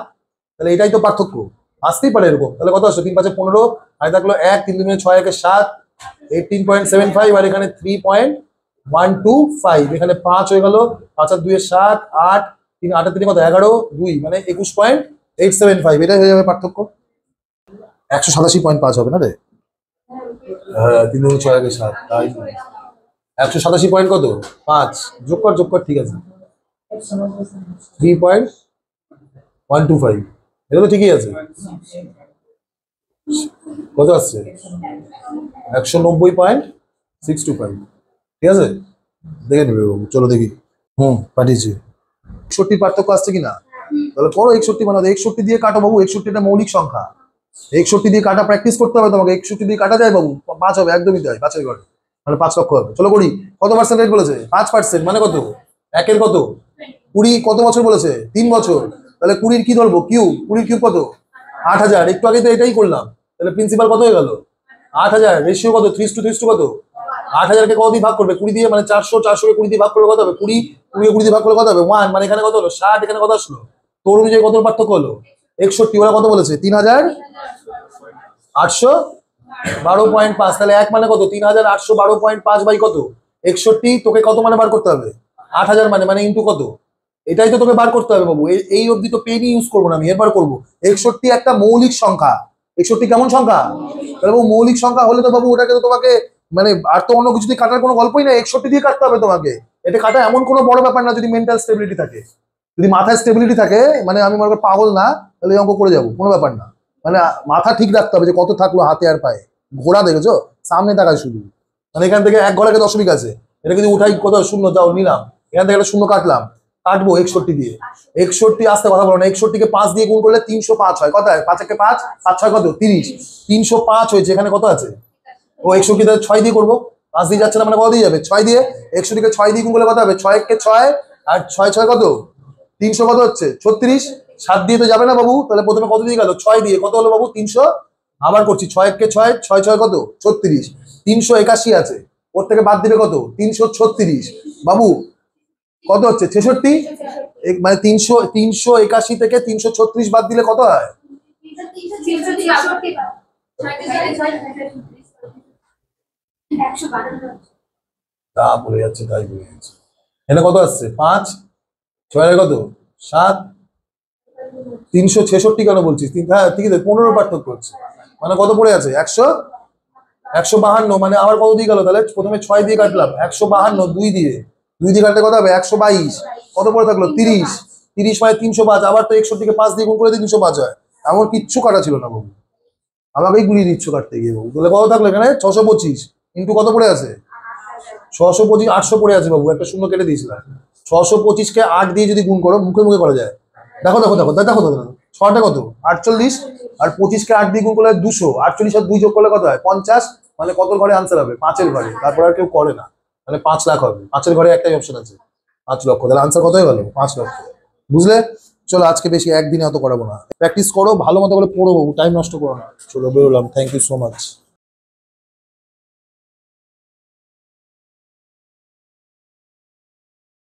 তাহলে এটাই তো পার্থক্য, আসতেই পারে এরকম, তাহলে কত আসছে 3 5 15, আর থাকলো 1 3 2 6 1 7, 18.75, আর এখানে 3.125, এখানে 5 হয়ে গেল, 5 আর 2 7, 8 3 8 3 কত 11, 2 মানে 21.875, এটাই হয়ে যাবে পার্থক্য, 187.5 হবে না রে, হ্যাঁ 3 2 6 1 7, তাই 187 পয়েন্ট কত 5, যোগ কর ঠিক আছে 3.125, এটা তো ঠিকই আছে। কত আসছে? 190.625। ঠিক আছে, দেখে নেবে বাবু, চলো দেখি। পাঠিয়েছি। 61 পার্থক্য আসছে কিনা? তাহলে করো 61 বানাও। 61 দিয়ে কাটো বাবু, 61 একটা মৌলিক সংখ্যা। 61 দিয়ে কাটা প্র্যাকটিস করতে হবে তোমাকে। 61 দিয়ে কাটা যায় বাবু, 5 হবে, একদমই তাই, 5 ঘরে মানে 5 লক্ষ হবে। চলো করি। কত পার্সেন্ট রেট বলেছে? 5%, মানে কত? একের কত? 20। কত বছর বলেছে? 3 বছর। তাহলে 20 কি ধরবো? কিউব। 20 কিউব কত? 8000। একটু আগে তো এটাই করলাম। তাহলে প্রিন্সিপাল কত হয়ে গেল? 8000। রেশিও কত? 3:3 কত? 8000কে কত দিয়ে ভাগ করবে? 20 দিয়ে, মানে 400। 400কে 20 দিয়ে ভাগ করলে কত হবে? 20। 20 দিয়ে ভাগ করলে কত হবে? 1। মানে এখানে কত হলো? 60। এখানে কত আসলো? তোর অনুযায়ী কত পার্থক্য হলো? 61। ওরা কত বলেছে? 3812.5। তাহলে 1 মানে কত? 3812.5 বাই কত? 61। তোকে কত মানে বার করতে হবে? 8000 মানে ইন্টু কত? এটাই তো তোকে বার করতে হবে বাবু। এই অবধি তো পেনই ইউজ করবো না আমি, এরপর করবো। 61 একটা মৌলিক সংখ্যা। 61 কেমন সংখ্যা? তাহলে বাবু মৌলিক সংখ্যা হলে তো বাবু ওটাকে তো তোমাকে মানে আর তো অন্য কিছু দিয়ে কাটার কোনো গল্পই না, 61 দিয়ে কাটতে হবে তোমাকে। এটা কাটা এমন কোনো বড় ব্যাপার না, যদি মেন্টাল স্টেবিলিটি থাকে, যদি মাথায় স্টেবিলিটি থাকে, মানে আমি মনে করি পাগল না, তাহলে এই অঙ্ক করে যাবো, কোনো ব্যাপার না। মানে মাথা ঠিক রাখতে হবে যে কত থাকলো হাতে আর পায়ে। ঘোড়া দেখেছো? সামনে তাকায় শুধু। মানে এখান থেকে 1 ঘরে 10 আছে, এটা যদি উঠাই কত? শূন্য। যাও নিলাম, এখান থেকে একটা শূন্য কাটলাম, কাটবো 61 দিয়ে। 61 আসতে কথা বলো না। 61কে 5 দিয়ে গুণ করলে 305 হয়। কত হয়? 5 একে 5, 5 6 কত? 30। 305 হয়েছে। এখানে কত আছে? ও 61 6 দিয়ে করবো। 5 দিয়ে যাচ্ছে না, মানে কত দিয়ে যাবে? 6 দিয়ে। 61কে 6 দিয়ে গুণ করলে কত হবে? 6 একে 6 আর 6 6 কত? 300 কত হচ্ছে? 36। 7 দিয়ে তো যাবে না বাবু, তাহলে প্রথমে কত দিয়ে গেল? 6 দিয়ে। কত হলো বাবু? 300। আবার করছি, 6 একে 6, 6 6 কত? 36। 381 আছে, ওর থেকে বাদ দিবে কত? 336। বাবু কত হচ্ছে? 66। মানে 381 থেকে 336 বাদ দিলে কত হয়? তা বলে যাচ্ছে, তাই বলে যাচ্ছে। এখানে কত আসছে? 5 6 কত? 7। 366 কেন বলছিস? হ্যাঁ ঠিক আছে, 15 পার্থক্য হচ্ছে। মানে কত পড়ে আছে? 152। মানে আবার কত দিয়ে গেল? তাহলে প্রথমে 6 দিয়ে কাটলাম, 152 2 দিয়ে। 2 দিয়ে কাটলে কত হবে? 122। কত পড়ে থাকলো? 30। 30 মানে 305। আবার তো 61কে 5 দিয়ে গুণ করে 305 হয়। এমন কিচ্ছু কাটা ছিল না বাবু, আমাকেই গুলিয়ে দিচ্ছ কাটতে গিয়ে বাবু। তাহলে কত থাকলো এখানে? 625 ইন্টু কত পড়ে আছে? 625। 800 পড়ে আছে বাবু, একটা শূন্য কেটে দিয়েছিলাম। 625কে 8 দিয়ে যদি গুণ করো, মুখে মুখে করা যায়। দেখো দেখো দেখো দেখো দেখো, 6টা কত? 48। আর 25কে 8 দিয়ে গুণ করলে 200। 48 আর 2 যোগ করলে কত হয়? 50। মানে কত ঘরে আনসার হবে? 5-এর ঘরে। তারপর আর কেউ করে না, মানে 5 লাখ হবে। 5-এর ঘরে একটাই অপশন আছে, 5 লক্ষ। তাহলে আনসার কত হয়ে গেল? 5 লক্ষ। বুঝলে? চলো আজকে বেশি একদিনে অত করাবো না, প্র্যাকটিস করো ভালো মতো করে পড়ো বাবু, টাইম নষ্ট করো না। চলো বেরোলাম, থ্যাংক ইউ সো মাচ।